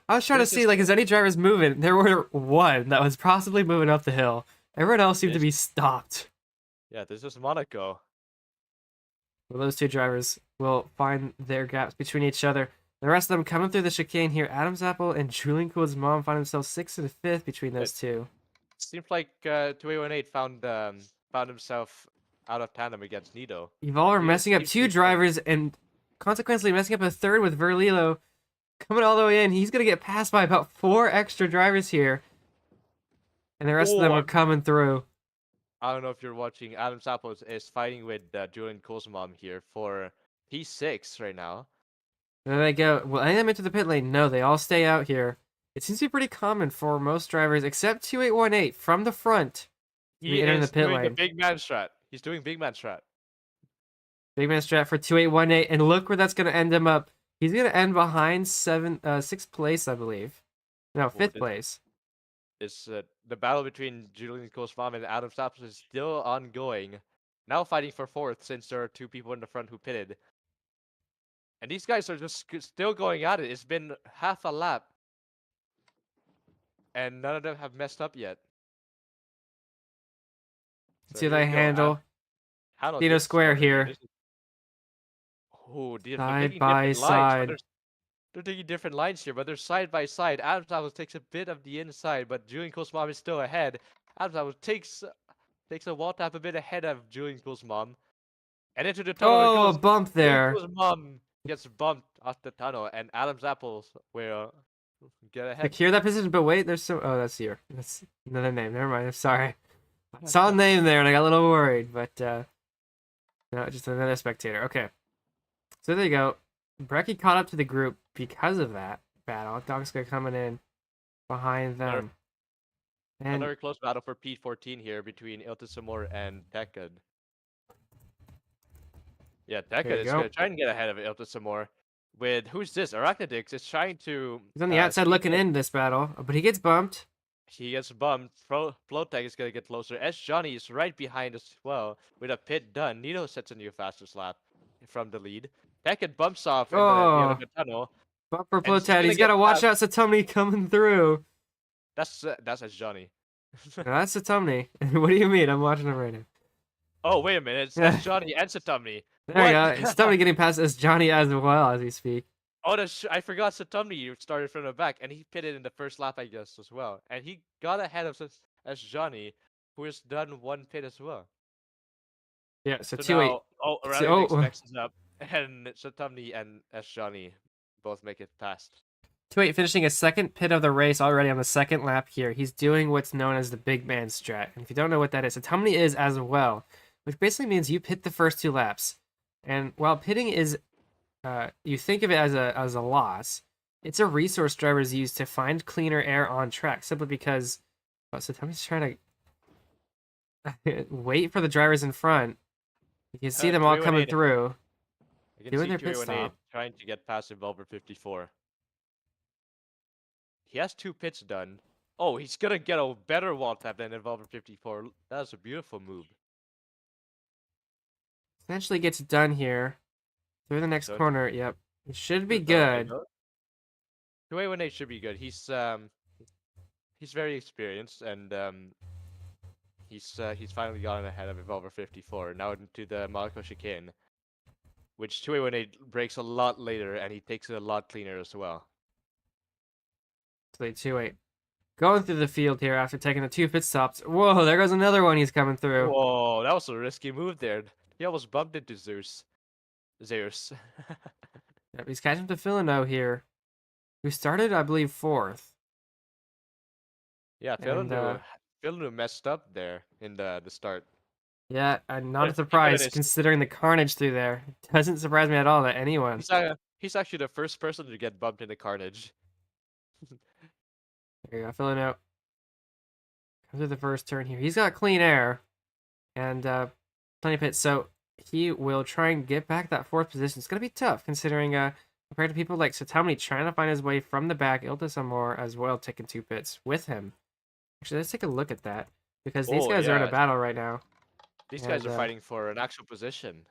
S1: I was trying to
S2: This
S1: see,
S2: is-
S1: like, is any drivers moving? There were one that was possibly moving up the hill. Everyone else seemed to
S2: This-
S1: be stopped.
S2: Yeah, this is Monaco.
S1: Well, those two drivers will find their gaps between each other. The rest of them coming through the chicane here. Adam's Apple and Julian Cool's mom find themselves 6th and 5th between those two.
S2: Seems like 2818 found himself out of tandem against Nido.
S1: Evolver
S2: He
S1: messing up
S2: seems to
S1: two
S2: be fine.
S1: drivers and consequently messing up a third with Verlilo coming all the way in. He's going to get passed by about 4 extra drivers here. And the rest of them
S2: Oh,
S1: are coming through.
S2: I don't know if you're watching. Adam's Apple is fighting with Julian Cole's mom here for P6 right now.
S1: There they go. Will any of them into the pit lane? No, they all stay out here. It seems to be pretty common for most drivers, except 2818 from the front.
S2: He
S1: We enter the
S2: is
S1: pit
S2: doing the
S1: lane.
S2: big man strat. He's doing big man strat.
S1: Big man strat for 2818, and look where that's going to end him up. He's going to end behind 6th place, I believe. No, 5th
S2: this-
S1: place.
S2: Is the battle between Julian Cole's mom and Adam's Apple is still ongoing. Now fighting for 4th since there are 2 people in the front who pitted. And these guys are just still going at it. It's been half a lap. And none of them have messed up yet.
S1: See how they handle.
S2: Handle
S1: Dino
S2: this
S1: Square
S2: corner
S1: here.
S2: This is- Oh, they're
S1: Side
S2: taking
S1: by
S2: different lines, but
S1: side.
S2: they're taking different lines here, but they're side by side. Adam's Apple takes a bit of the inside, but Julian Cole's mom is still ahead. Adam's Apple takes a wall tap a bit ahead of Julian Cole's mom. And into the tunnel
S1: Oh,
S2: it
S1: a
S2: goes.
S1: bump there.
S2: Julian Cole's mom gets bumped off the tunnel, and Adam's Apple will get ahead.
S1: Secure that position, but wait, there's so. Oh, that's you. That's another name. Never mind. I'm sorry. I saw a name there and I got a little worried, but no, just another spectator. Okay. So there you go. Brecky caught up to the group because of that battle. Dogska coming in behind them. And
S2: Another close battle for P14 here between Iltisamor and Tekad. Yeah,
S1: There
S2: Tekad
S1: you
S2: is
S1: go.
S2: going to try and get ahead of Iltisamor. With who's this? Arachnidix is trying to.
S1: he's on the outside
S2: sneak
S1: looking in this battle, but he gets bumped.
S2: He gets bumped. Flowtech is going to get closer. S. Johnny is right behind as well. With a pit done, Nito sets a new fastest lap from the lead. Tekad bumps off in the end of the tunnel.
S1: Bump for
S2: And he's
S1: Plotad.
S2: gonna
S1: He's got to
S2: get
S1: watch out Satomni coming through.
S2: That's S. Johnny.
S1: No, that's Satomni. What do you mean? I'm watching him right now.
S2: Oh, wait a minute. It's S. Johnny and Satomni.
S1: There we go.
S2: What?
S1: Satomni getting past as Johnny as well as we speak.
S2: Oh, I forgot Satomni started from the back, and he pitted in the first lap, I guess, as well. And he got ahead of S. Johnny, who has done 1 pit as well.
S1: Yeah, so
S2: So
S1: 2-8.
S2: now,
S1: So-
S2: Arachnidix mixes up, and Satomni and S. Johnny both make it past.
S1: 2-8 finishing a second pit of the race already on the second lap here. He's doing what's known as the big man strat. And if you don't know what that is, Satomni is as well, which basically means you pit the first 2 laps. And while pitting is, you think of it as a loss, it's a resource drivers use to find cleaner air on track, simply because Satomni's trying to wait for the drivers in front. You can see them all coming
S2: 318.
S1: through.
S2: You can
S1: Doing
S2: see
S1: their pit
S2: 218
S1: stop.
S2: trying to get past Evolver 54. He has 2 pits done. Oh, he's gonna get a better wall tap than Evolver 54. That's a beautiful move.
S1: Eventually gets done here. Through the next
S2: Done.
S1: corner. Yep. It should be
S2: There we
S1: good.
S2: go. 2818 should be good. He's very experienced, and he's finally gotten ahead of Evolver 54. Now into the Monaco chicane, which 2818 breaks a lot later, and he takes it a lot cleaner as well.
S1: So 2-8. Going through the field here after taking the 2 pit stops. Whoa, there goes another one he's coming through.
S2: Whoa, that was a risky move there. He almost bumped into Zeus.
S1: Yep, he's catching up to Filino here, who started, I believe, 4th.
S2: Yeah,
S1: And,
S2: Filinu messed up there in the start.
S1: Yeah, and not a
S2: But
S1: surprise
S2: it's-
S1: considering the carnage through there. Doesn't surprise me at all that anyone.
S2: He's actually the first person to get bumped into Carnage.
S1: There you go, Filino. Comes through the first turn here. He's got clean air and plenty of pits, so he will try and get back that 4th position. It's going to be tough considering compared to people like Satomni trying to find his way from the back, Iltisamor as well taking 2 pits with him. Actually, let's take a look at that because these
S2: Oh,
S1: guys are in a
S2: yeah.
S1: battle right now.
S2: These guys
S1: And,
S2: are fighting for an actual position.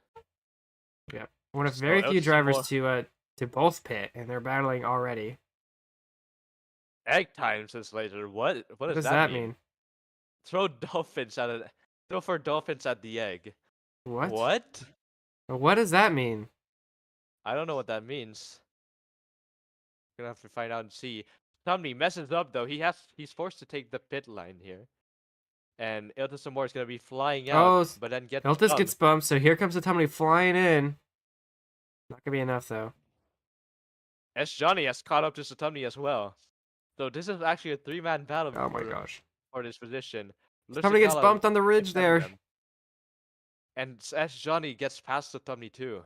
S1: Well, one of
S2: So
S1: very few
S2: Elton
S1: drivers
S2: Samore-
S1: to both pit, and they're battling already.
S2: Egg time says later. What
S1: What
S2: does
S1: does
S2: that
S1: that
S2: mean?
S1: mean?
S2: Throw dolphins at it. Throw for dolphins at the egg.
S1: What?
S2: What?
S1: What does that mean?
S2: I don't know what that means. Gonna have to find out and see. Tommy messes up though. He's forced to take the pit line here. And Ilta Samore is gonna be flying out,
S1: Oh,
S2: but then gets
S1: Iltis
S2: bumped.
S1: gets bumped, so here comes the Tommy flying in. Not gonna be enough though.
S2: S. Johnny has caught up to Satumni as well. So this is actually a three-man battle
S1: Oh my gosh.
S2: for this position.
S1: Tommy gets
S2: Lusitala
S1: bumped on the ridge
S2: extending
S1: there.
S2: them. And S. Johnny gets past Satumni too.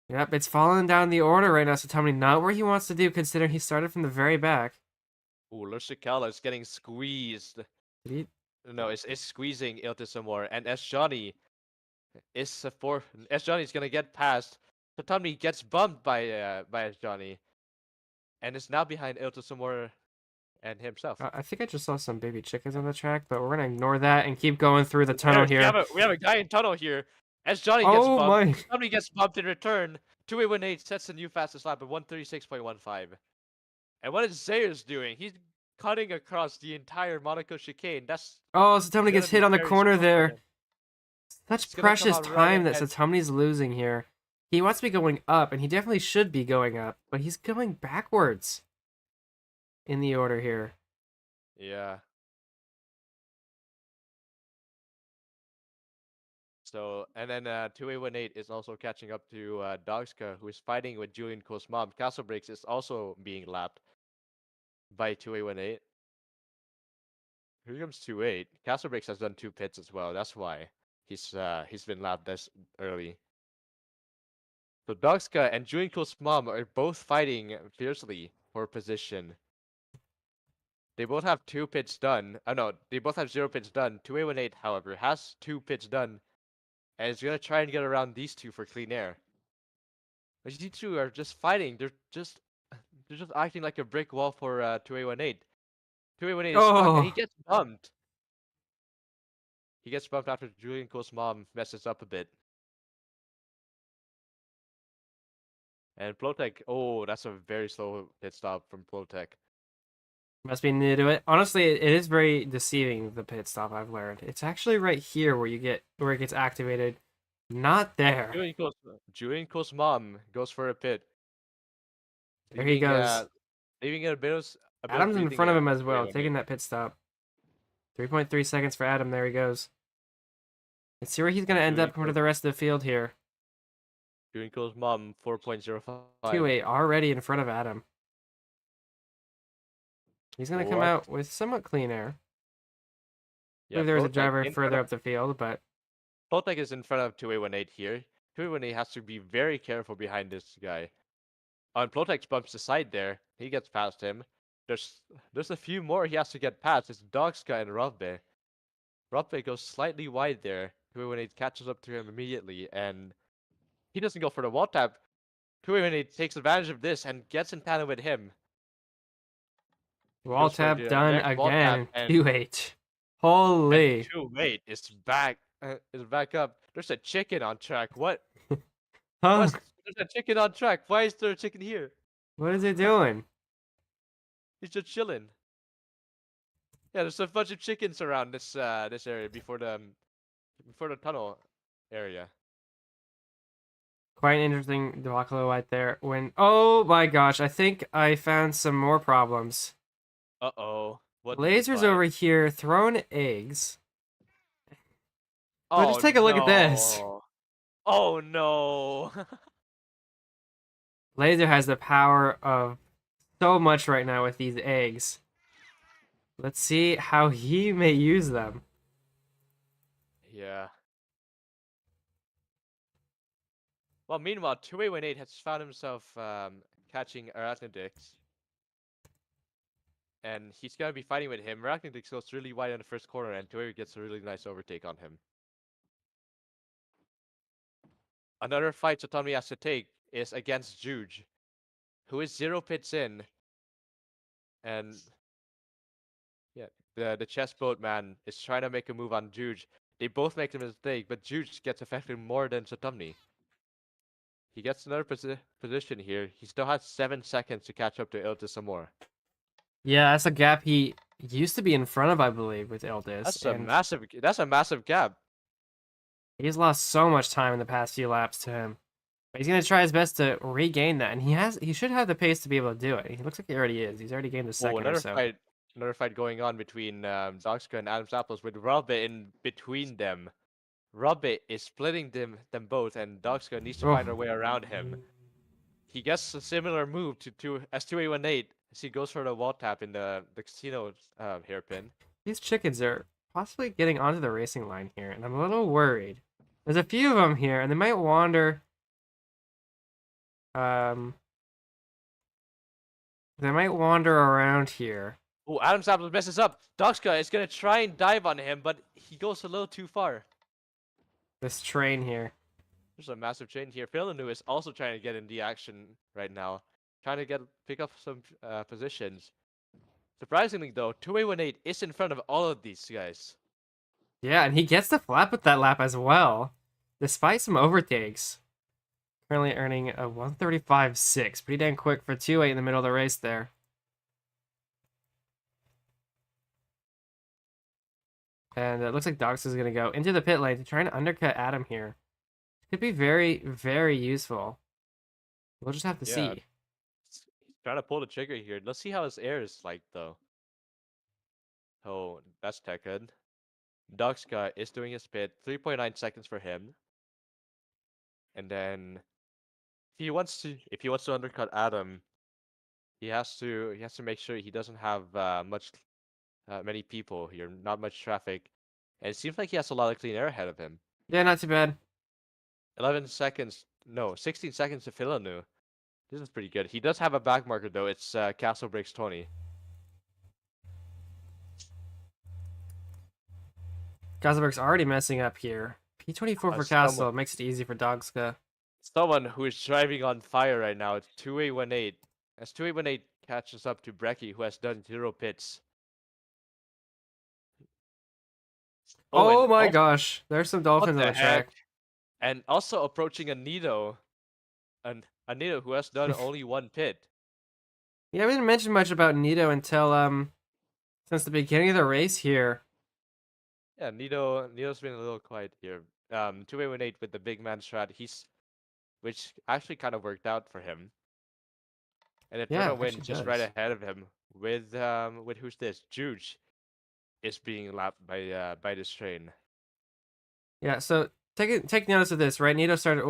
S1: Yep, it's falling down the order right now, so Tommy not where he wants to do, considering he started from the very back.
S2: Ooh, Lusitala is getting squeezed.
S1: Did he-
S2: No, it's squeezing Ilta Samore. And S. Johnny is S. Johnny's gonna get past. Satumni gets bumped by S. Johnny. And is now behind Ilta Samore and himself.
S1: I think I just saw some baby chickens on the track, but we're gonna ignore that and keep going through the tunnel
S2: We
S1: here.
S2: have a guy in tunnel here. As Johnny gets
S1: Oh
S2: bumped,
S1: my!
S2: Johnny gets bumped in return. 2818 sets a new fastest lap at 136.15. And what is Zayers doing? He's cutting across the entire Monaco chicane. That's
S1: Oh, so Tommy
S2: gonna
S1: gets
S2: be
S1: hit on the
S2: very
S1: corner
S2: slow for
S1: there.
S2: him.
S1: Such
S2: It's gonna come
S1: precious
S2: out right
S1: time that
S2: ahead.
S1: Satomni's losing here. He wants to be going up, and he definitely should be going up, but he's going backwards in the order here.
S2: Yeah. So, and then 2818 is also catching up to Dogska, who is fighting with Julian Kosmam. Castle Breaks is also being lapped by 2818. Here comes 28. Castle Breaks has done 2 pits as well. That's why he's been lapped this early. So Dogska and Julian Kosmam are both fighting fiercely for position. They both have 2 pits done. No, they both have 0 pits done. 2818, however, has 2 pits done. And is gonna try and get around these two for clean air. But these two are just fighting. They're just acting like a brick wall for 2818. 2818 is stuck and he
S1: Oh,
S2: gets bumped. He gets bumped after Julian Cole's mom messes up a bit. And Plotek, oh, that's a very slow pit stop from Plotek.
S1: must be new to it. Honestly, it is very deceiving, the pit stop, I've learned. It's actually right here where it gets activated. Not there.
S2: Julian Cole's mom goes for a pit.
S1: There he goes.
S2: Leaving it a bit of
S1: Adam's in
S2: breathing
S1: front of
S2: air
S1: him
S2: for
S1: as well,
S2: 2818.
S1: taking that pit stop. 3.3 seconds for Adam. There he goes. Let's see where he's going to end up compared to the rest of the field here.
S2: Julian Cole's mom, 4.05.
S1: 2-8 already in front of Adam. He's going to come
S2: What?
S1: out with somewhat clean air. I
S2: Yeah,
S1: believe there was a
S2: Plotek
S1: driver
S2: in
S1: further
S2: front
S1: up the field, but
S2: Plotek is in front of 2818 here. 2818 has to be very careful behind this guy. On Plotek bumps the side there. He gets past him. There's a few more he has to get past. It's Dogska and Rovbe. Rovbe goes slightly wide there. 2818 catches up to him immediately, and he doesn't go for the wall tap. 2818 takes advantage of this and gets in tandem with him.
S1: wall
S2: Goes for
S1: tap
S2: the
S1: done
S2: next wall tap,
S1: again.
S2: and-
S1: 2-8. Holy.
S2: 28 is back. Is back up. There's a chicken on track. What?
S1: Huh?
S2: There's a chicken on track. Why is there a chicken here?
S1: What is it doing?
S2: He's just chilling. Yeah, there's a bunch of chickens around this area before the tunnel area.
S1: Quite an interesting debacle right there. Oh my gosh, I think I found some more problems.
S2: Uh-oh. What did you
S1: Laser's
S2: find?
S1: over here throwing eggs.
S2: Oh,
S1: just take a look at this.
S2: no. Oh no.
S1: Laser has the power of so much right now with these eggs. Let's see how he may use them.
S2: Yeah. Well, meanwhile, 2818 has found himself catching Arachnodix. And he's going to be fighting with him. Arachnodix goes really wide in the first corner, and 28 gets a really nice overtake on him. Another fight Satomi has to take is against Juge, who is 0 pits in. And yeah, the chess boat man is trying to make a move on Juge. They both make the mistake, but Juge gets affected more than Satumni. He gets another position here. He still has 7 seconds to catch up to Iltis some more.
S1: Yeah, that's a gap he used to be in front of, I believe, with Ildis.
S2: That's a massive gap.
S1: He's lost so much time in the past few laps to him. But he's gonna try his best to regain that, and he should have the pace to be able to do it. He looks like he already is. He's already gained a
S2: Oh,
S1: second or so.
S2: another fight going on between Dogska and Adam's Apples with Robbe in between them. Robbe is splitting them both, and Dogska needs to find her way around him. He gets a similar move to as 2A18 as he goes for the wall tap in the casino hairpin.
S1: These chickens are possibly getting onto the racing line here, and I'm a little worried. There's a few of them here, and they might wander. They might wander around here.
S2: Oh, Adam's Apples messes up. Dogska is gonna try and dive on him, but he goes a little too far.
S1: This train here.
S2: There's a massive chain here. Villeneuve is also trying to get in the action right now, trying to pick up some positions. Surprisingly, though, 2A18 is in front of all of these guys.
S1: Yeah, and he gets the flap with that lap as well, despite some overtakes. Currently earning a 135.6. Pretty dang quick for 2.8 in the middle of the race there. And it looks like Dox is going to go into the pit lane to try and undercut Adam here. Could be very, very useful. We'll just have to see.
S2: He's trying to pull the trigger here. Let's see how his air is like, though. Oh, that's tech good. Doxka is doing his pit. 3.9 seconds for him. And then if he wants to undercut Adam, he has to make sure he doesn't have many people here, not much traffic. And it seems like he has a lot of clean air ahead of him.
S1: Yeah, not too bad.
S2: 16 seconds to Villeneuve. This is pretty good. He does have a back marker, though. It's Castle Breaks 20.
S1: Castleberg's already messing up here. P24 for Castle makes it easy for Dogska.
S2: Someone who is driving on fire right now. It's 2A18. As 2A18 catches up to Brecky, who has done 0 pits.
S1: Oh my gosh. There's some dolphins on the track.
S2: And also approaching Anito. And Anito, who has done only 1 pit.
S1: Yeah, we didn't mention much about Nito until since the beginning of the race here.
S2: Yeah, Nito's been a little quiet here. 2A18 with the big man strat, which actually kind of worked out for him. And a turn win just right ahead of him with who's this? Juge is being lapped by this train.
S1: Yeah, so take notice of this, right? Nito started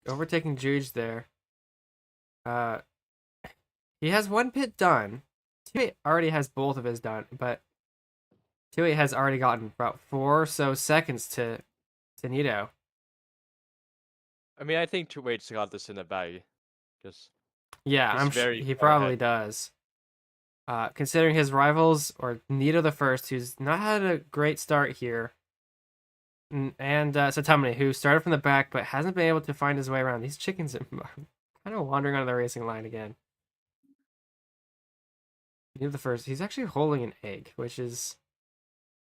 S1: overtaking Juge there. He has 1 pit done. 2.8 already has both of his done, but 2.8 has already gotten about 4 or so seconds to Nito.
S2: I mean, I think 2.8's got this in the bag.
S1: Yeah, I'm sure he probably does. Considering his rivals, or Nito the First, who's not had a great start here, and Satamani, who started from the back but hasn't been able to find his way around. These chickens are kind of wandering onto the racing line again. Nito the First, he's actually holding an egg, which is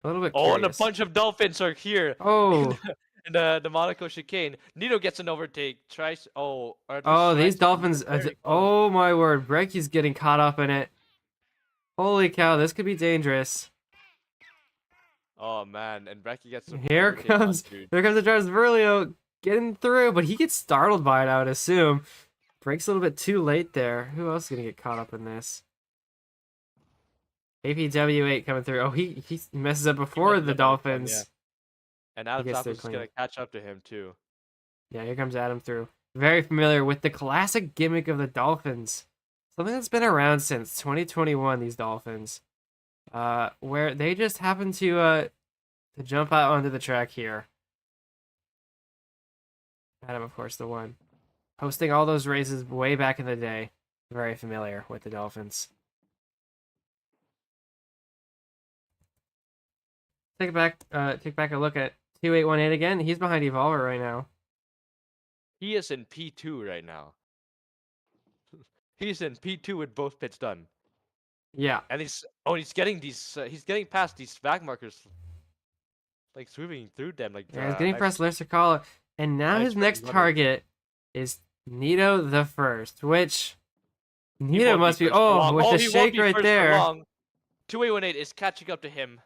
S1: a little bit curious.
S2: And a bunch of dolphins are here.
S1: Oh.
S2: In the Monaco chicane. Nito gets an overtake.
S1: These dolphins. Oh my word. Brecky's getting caught up in it. Holy cow, this could be dangerous.
S2: Oh man, and Brecky gets some.
S1: Here comes the Travis Verlio getting through, but he gets startled by it, I would assume. Breaks a little bit too late there. Who else is gonna get caught up in this? APW8 coming through. Oh, he messes up before the Dolphins.
S2: Yeah. And Adam is gonna catch up to him too.
S1: Yeah, here comes Adam through. Very familiar with the classic gimmick of the Dolphins. Something that's been around since 2021, these Dolphins. Where they just happen to jump out onto the track here. Adam, of course, the one. Hosting all those races way back in the day. Very familiar with the Dolphins. Take back a look at 2818 again. He's behind Evolver right now.
S2: He is in P2 right now. He's in P2 with both pits done.
S1: Yeah.
S2: And he's getting these he's getting past these back markers like sweeping through them like
S1: Yeah, he's getting
S2: nice,
S1: past Lercicala, and now
S2: nice
S1: his next
S2: runner.
S1: target is Nito the First, which
S2: He
S1: Nito
S2: won't
S1: must be.
S2: first for
S1: Oh,
S2: long.
S1: with the
S2: he won't
S1: shake
S2: be
S1: right
S2: first for
S1: there.
S2: long. 2818 is catching up to him.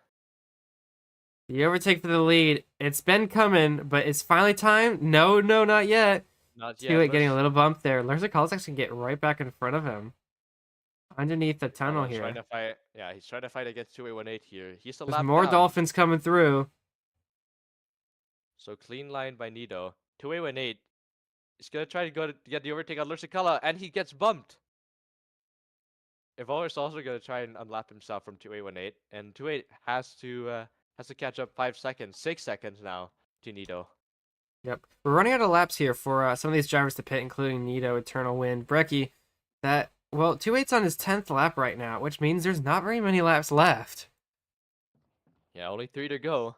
S1: The overtake for the lead. It's been coming, but it's finally time. No, not yet.
S2: Not yet.
S1: 28 getting a little bump there. Lercicala's actually get right back in front of him. Underneath the tunnel
S2: He's
S1: here.
S2: trying to fight. Yeah, he's trying to fight against 2818 here. He's a
S1: There's
S2: lap
S1: more
S2: down.
S1: dolphins coming through.
S2: So clean line by Nido. 2818 is gonna try to go to get the overtake on Lercicala, and he gets bumped. Evolver's also gonna try and unlap himself from 2818, and 28 has to catch up 5 seconds, 6 seconds now to Nido.
S1: Yep. We're running out of laps here for some of these drivers to pit, including Nito, Eternal Wind, Brecky. Well, 28's on his 10th lap right now, which means there's not very many laps left.
S2: Yeah, only 3 to go.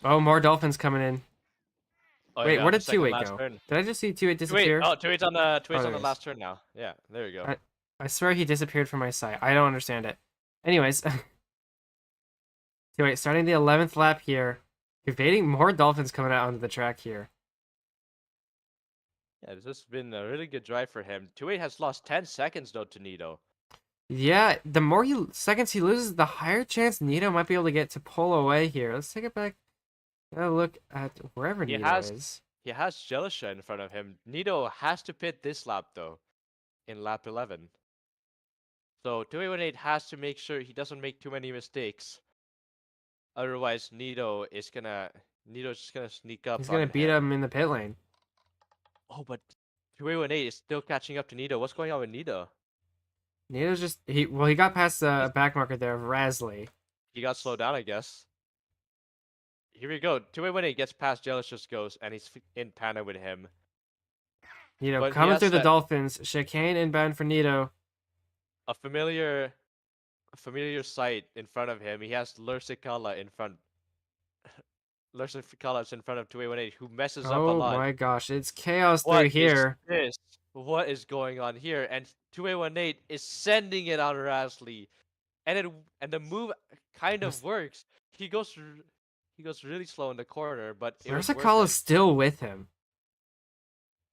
S1: Oh, more dolphins coming in.
S2: Oh,
S1: Wait,
S2: yeah,
S1: where
S2: the
S1: did
S2: second
S1: 28
S2: last
S1: go?
S2: turn.
S1: Did I just see 28 disappear?
S2: 28's on the
S1: there
S2: on
S1: he
S2: the
S1: is.
S2: last turn now. Yeah, there you go.
S1: I swear he disappeared from my sight. I don't understand it. Anyways, 28 starting the 11th lap here. Evading more dolphins coming out onto the track here.
S2: Yeah, this has been a really good drive for him. 28 has lost 10 seconds though to Nido.
S1: Yeah, the more seconds he loses, the higher chance Nito might be able to get to pull away here. Let's take it back. Have a look at wherever
S2: He
S1: Nito is.
S2: He has Jelisha in front of him. Nido has to pit this lap though, in lap 11. So 2818 has to make sure he doesn't make too many mistakes. Otherwise, Nido's just gonna sneak up.
S1: He's gonna
S2: on
S1: beat him in the pit lane.
S2: Oh, but 2818 is still catching up to Nido. What's going on with Nido?
S1: Nito's just he got past the back marker there of Rasley.
S2: He got slowed down, I guess. Here we go. 2818 gets past Jelisha's Ghost, and he's in tandem with him.
S1: Nito
S2: But he
S1: coming
S2: has
S1: through the
S2: that-
S1: dolphins. Chicane inbound for Nito.
S2: A familiar sight in front of him. He has Lercicala in front. Lercicala's in front of 2818, who messes up a
S1: Oh
S2: lot.
S1: my gosh, it's chaos
S2: What
S1: through
S2: is
S1: here.
S2: this? What is going on here? And 2818 is sending it on Rasley, and the move kind of works. He goes really slow in the corner, but it was worth
S1: Lercicala's
S2: it.
S1: still with him.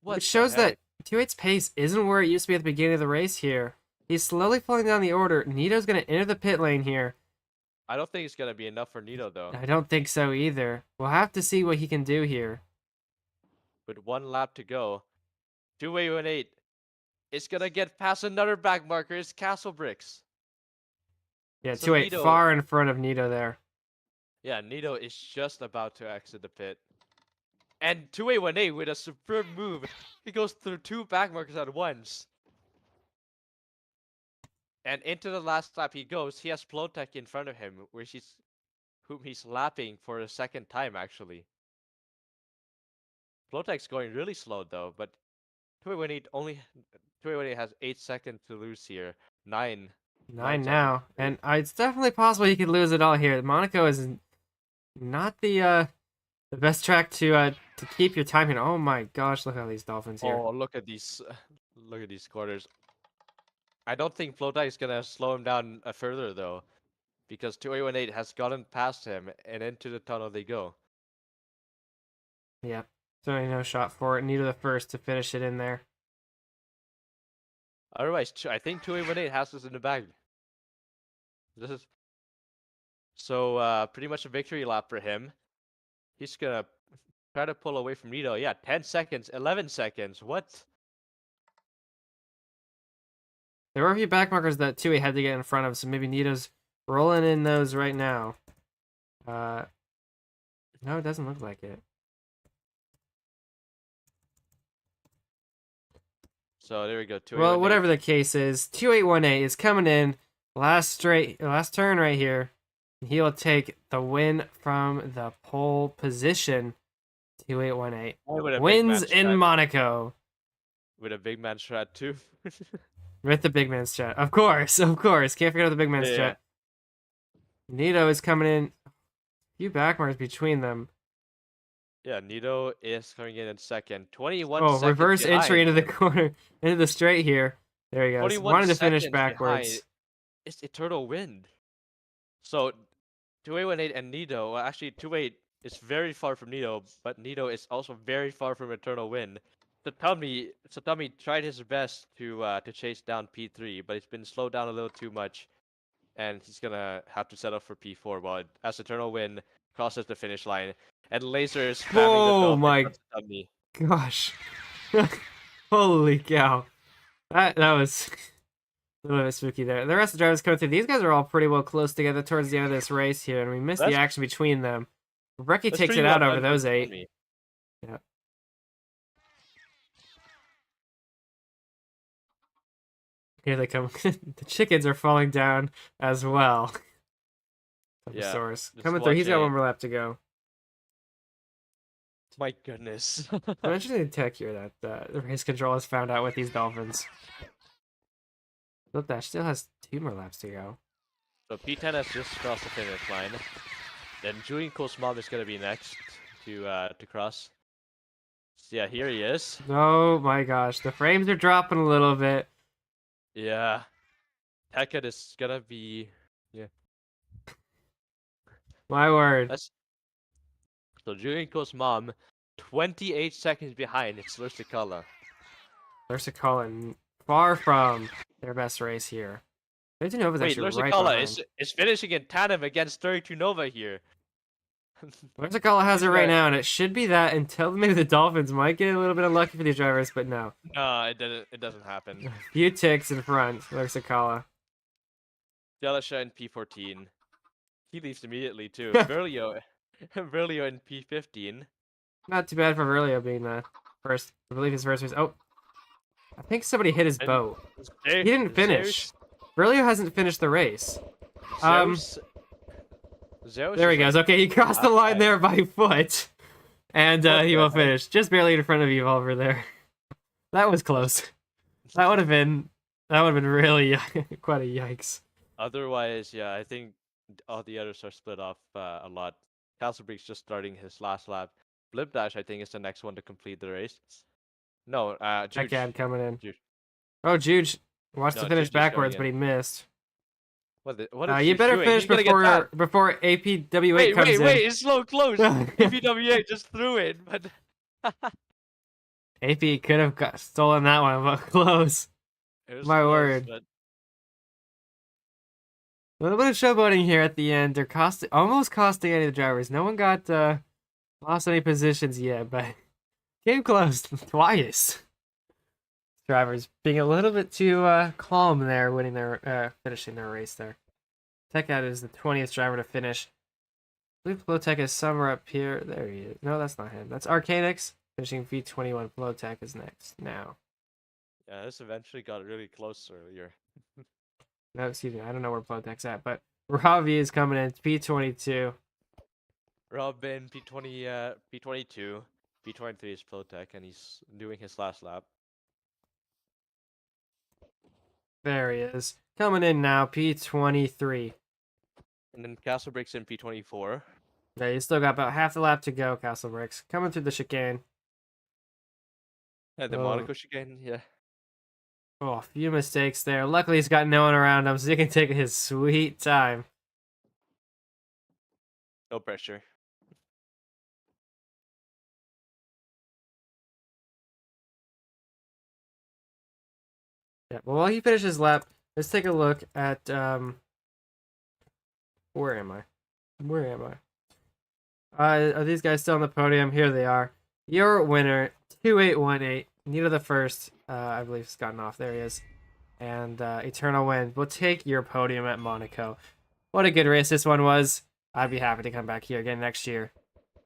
S2: What
S1: Which
S2: the
S1: shows
S2: heck?
S1: that 28's pace isn't where it used to be at the beginning of the race here. He's slowly falling down the order. Nito's going to enter the pit lane here.
S2: I don't think it's gonna be enough for Nido though.
S1: I don't think so either. We'll have to see what he can do here.
S2: With 1 lap to go, 2818 is gonna get past another back marker. It's Castle Bricks.
S1: Yeah,
S2: So
S1: 28
S2: Nito-
S1: far in front of Nito there.
S2: Yeah, Nido is just about to exit the pit. And 2818 with a superb move. He goes through 2 back markers at once. And into the last lap he goes. He has Plotek in front of him, whom he's lapping for the second time actually. Plotek's going really slow though, but 2818 has 8 seconds to lose here. 9.
S1: 9
S2: seconds.
S1: now. And it's definitely possible he could lose it all here. Monaco is not the best track to keep your time here. Oh my gosh, look at all these dolphins here.
S2: Oh, look at these corners. I don't think Plotek is gonna slow him down further though, because 2818 has gotten past him, and into the tunnel they go.
S1: Yeah. So no shot for it. Nito the first to finish it in there.
S2: Otherwise, I think 2818 has this in the bag. This is so pretty much a victory lap for him. He's gonna try to pull away from Nito. Yeah, 10 seconds, 11 seconds. What?
S1: There were a few back markers that 28 had to get in front of, so maybe Nito's rolling in those right now. No, it doesn't look like it.
S2: So there we go.
S1: Well, whatever the case is, 2818 is coming in last turn right here. He will take the win from the pole position. 2818
S2: with a big
S1: wins
S2: man
S1: in
S2: strat.
S1: Monaco
S2: With a big man strat too.
S1: with the big man strat. Of course. Can't forget about the big man
S2: Yeah.
S1: strat. Nito is coming in. A few back markers between them.
S2: Yeah, Nito is coming in second. 21
S1: Oh,
S2: seconds
S1: reverse entry
S2: behind.
S1: into the corner, into the straight here. There he goes.
S2: 21
S1: Wanted to finish
S2: seconds
S1: backwards.
S2: behind. It's Eternal Wind. So 2818 and Nido. Well, actually, 28 is very far from Nido, but Nido is also very far from Eternal Wind. So Tommy tried his best to chase down P3, but it's been slowed down a little too much, and he's gonna have to settle for P4. While as Eternal Wind crosses the finish line, and Laser is spamming the
S1: Oh
S2: dolphin
S1: my
S2: on Tommy.
S1: gosh. Holy cow. That was a little bit spooky there. The rest of the drivers coming through. These guys are all pretty well close together towards the end of this race here, and we missed the
S2: That's-
S1: action between them. Brecky
S2: That's
S1: takes
S2: pretty
S1: it
S2: well
S1: out over
S2: done from
S1: those 8.
S2: Tommy.
S1: Yeah. Here they come. The chickens are falling down as well.
S2: Yeah,
S1: Source.
S2: just
S1: Coming through. He's got
S2: watching.
S1: one more lap to go.
S2: My goodness.
S1: I'm interested tech here that the race control has found out with these dolphins. Look, that still has 2 more laps to go.
S2: So P10 has just crossed the finish line. Then Julian Kosmov is gonna be next to cross. So yeah, here he is.
S1: Oh my gosh, the frames are dropping a little bit.
S2: Yeah. Tekka is gonna be
S1: My word.
S2: that's so Julian Kosmov 28 seconds behind it's Lustikala.
S1: Versicolin, far from their best race here. 32 Nova's
S2: Wait,
S1: actually right
S2: Lustikala
S1: behind.
S2: is finishing in tandem against 32 Nova here.
S1: Versicolin has it right
S2: Right.
S1: now, and it should be that until maybe the Dolphins might get a little bit unlucky for these drivers, but no.
S2: No, it doesn't happen.
S1: Few ticks in front, Versicolin.
S2: Delasha in P14. He leaves immediately too. Berlio in P15.
S1: Not too bad for Verlio being the first. I believe his first race. Oh, I think somebody hit his
S2: And
S1: boat.
S2: He
S1: He didn't finish. Verlio hasn't finished the race.
S2: Zeus
S1: There he
S2: is
S1: goes.
S2: like-
S1: Okay, he crossed the line
S2: Okay.
S1: there by foot. And
S2: What
S1: he
S2: the
S1: will
S2: heck?
S1: finish. Just barely in front of you over there. That was close. That would have been really quite a yikes.
S2: Otherwise, yeah, I think all the others are split off a lot. Castlebrick's just starting his last lap. Blipdash, I think, is the next one to complete the race. No, Juge.
S1: Backhand coming in.
S2: Juge.
S1: Oh, Juge wants
S2: No,
S1: to finish
S2: Juge is going
S1: backwards,
S2: in.
S1: but he missed.
S2: What is
S1: You
S2: Juge
S1: better
S2: doing?
S1: finish
S2: He's gonna get tapped.
S1: before APW8
S2: Wait,
S1: comes
S2: wait,
S1: in.
S2: wait! It's so close. APWA just threw it, but
S1: AP could have stolen that one, but close.
S2: it was
S1: My
S2: close,
S1: word.
S2: But
S1: A little bit of showboating here at the end. They're almost costing any of the drivers. No one got lost any positions yet, but came close twice. Drivers being a little bit too calm there, finishing their race there. TechOut is the 20th driver to finish. I believe Flowtech is somewhere up here. There he is. No, that's not him. That's Arcanix finishing V21. Flowtech is next now.
S2: yeah, this eventually got really close earlier.
S1: No, excuse me. I don't know where Flowtech's at, but Ravi is coming in. P22.
S2: Robin P20, P22, P23 is Flowtech, and he's doing his last lap.
S1: There he is. Coming in now, P23.
S2: And then Castlebrick's in P24.
S1: Yeah, you still got about half the lap to go, Castle Bricks. Coming through the chicane.
S2: And the
S1: Oh.
S2: Monaco chicane, yeah.
S1: Oh, a few mistakes there. Luckily, he's got no one around him, so he can take his sweet time.
S2: No pressure.
S1: Yeah, well, while he finishes his lap, let's take a look at, where am I? Where am I? Are these guys still on the podium? Here they are. Your winner, 2818. Nita the first, I believe, has gotten off. There he is. And Eternal Wind will take your podium at Monaco. What a good race this one was. I'd be happy to come back here again next year.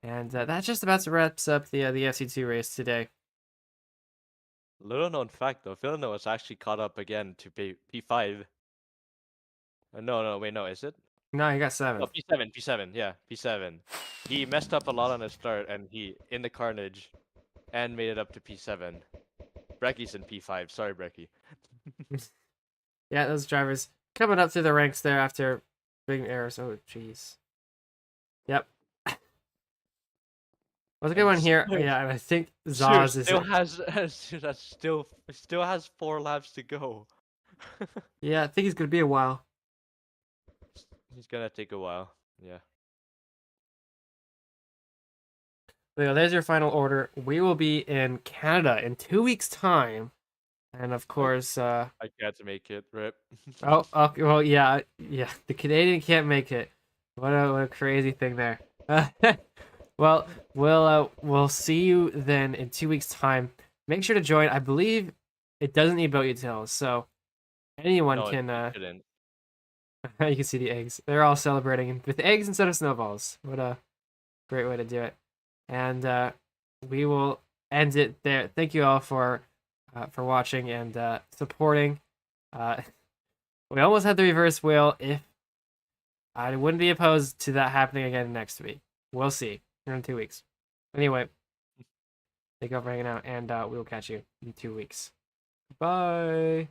S1: And that just about wraps up the FC2 race today.
S2: Little known fact though, Villanova was actually caught up again to P5. No, wait, no, is it?
S1: No, he got 7.
S2: Oh, P7, yeah, P7. He messed up a lot on his start, and he in the carnage, and made it up to P7. Brecky's in P5. Sorry, Brecky.
S1: Yeah, those drivers coming up through the ranks there after big errors. Oh, jeez. Yep. Was a good one here.
S2: Still-
S1: Yeah, and I think Zaz is.
S2: Still has 4 laps to go.
S1: Yeah, I think he's gonna be a while.
S2: He's gonna take a while. Yeah.
S1: So there's your final order. We will be in Canada in 2 weeks' time, and of course,
S2: I can't make it. Rip.
S1: oh, okay, well, yeah, the Canadian can't make it. What a crazy thing there. Well, we'll see you then in 2 weeks' time. Make sure to join. I believe it doesn't need Boat Utils, so anyone
S2: No,
S1: can.
S2: it didn't.
S1: You can see the eggs. They're all celebrating with eggs instead of snowballs. What a great way to do it. And we will end it there. Thank you all for watching and supporting. We almost had the reverse wheel. If I wouldn't be opposed to that happening again next week. We'll see. In 2 weeks. Anyway, thank you all for hanging out, and we will catch you in 2 weeks. Bye.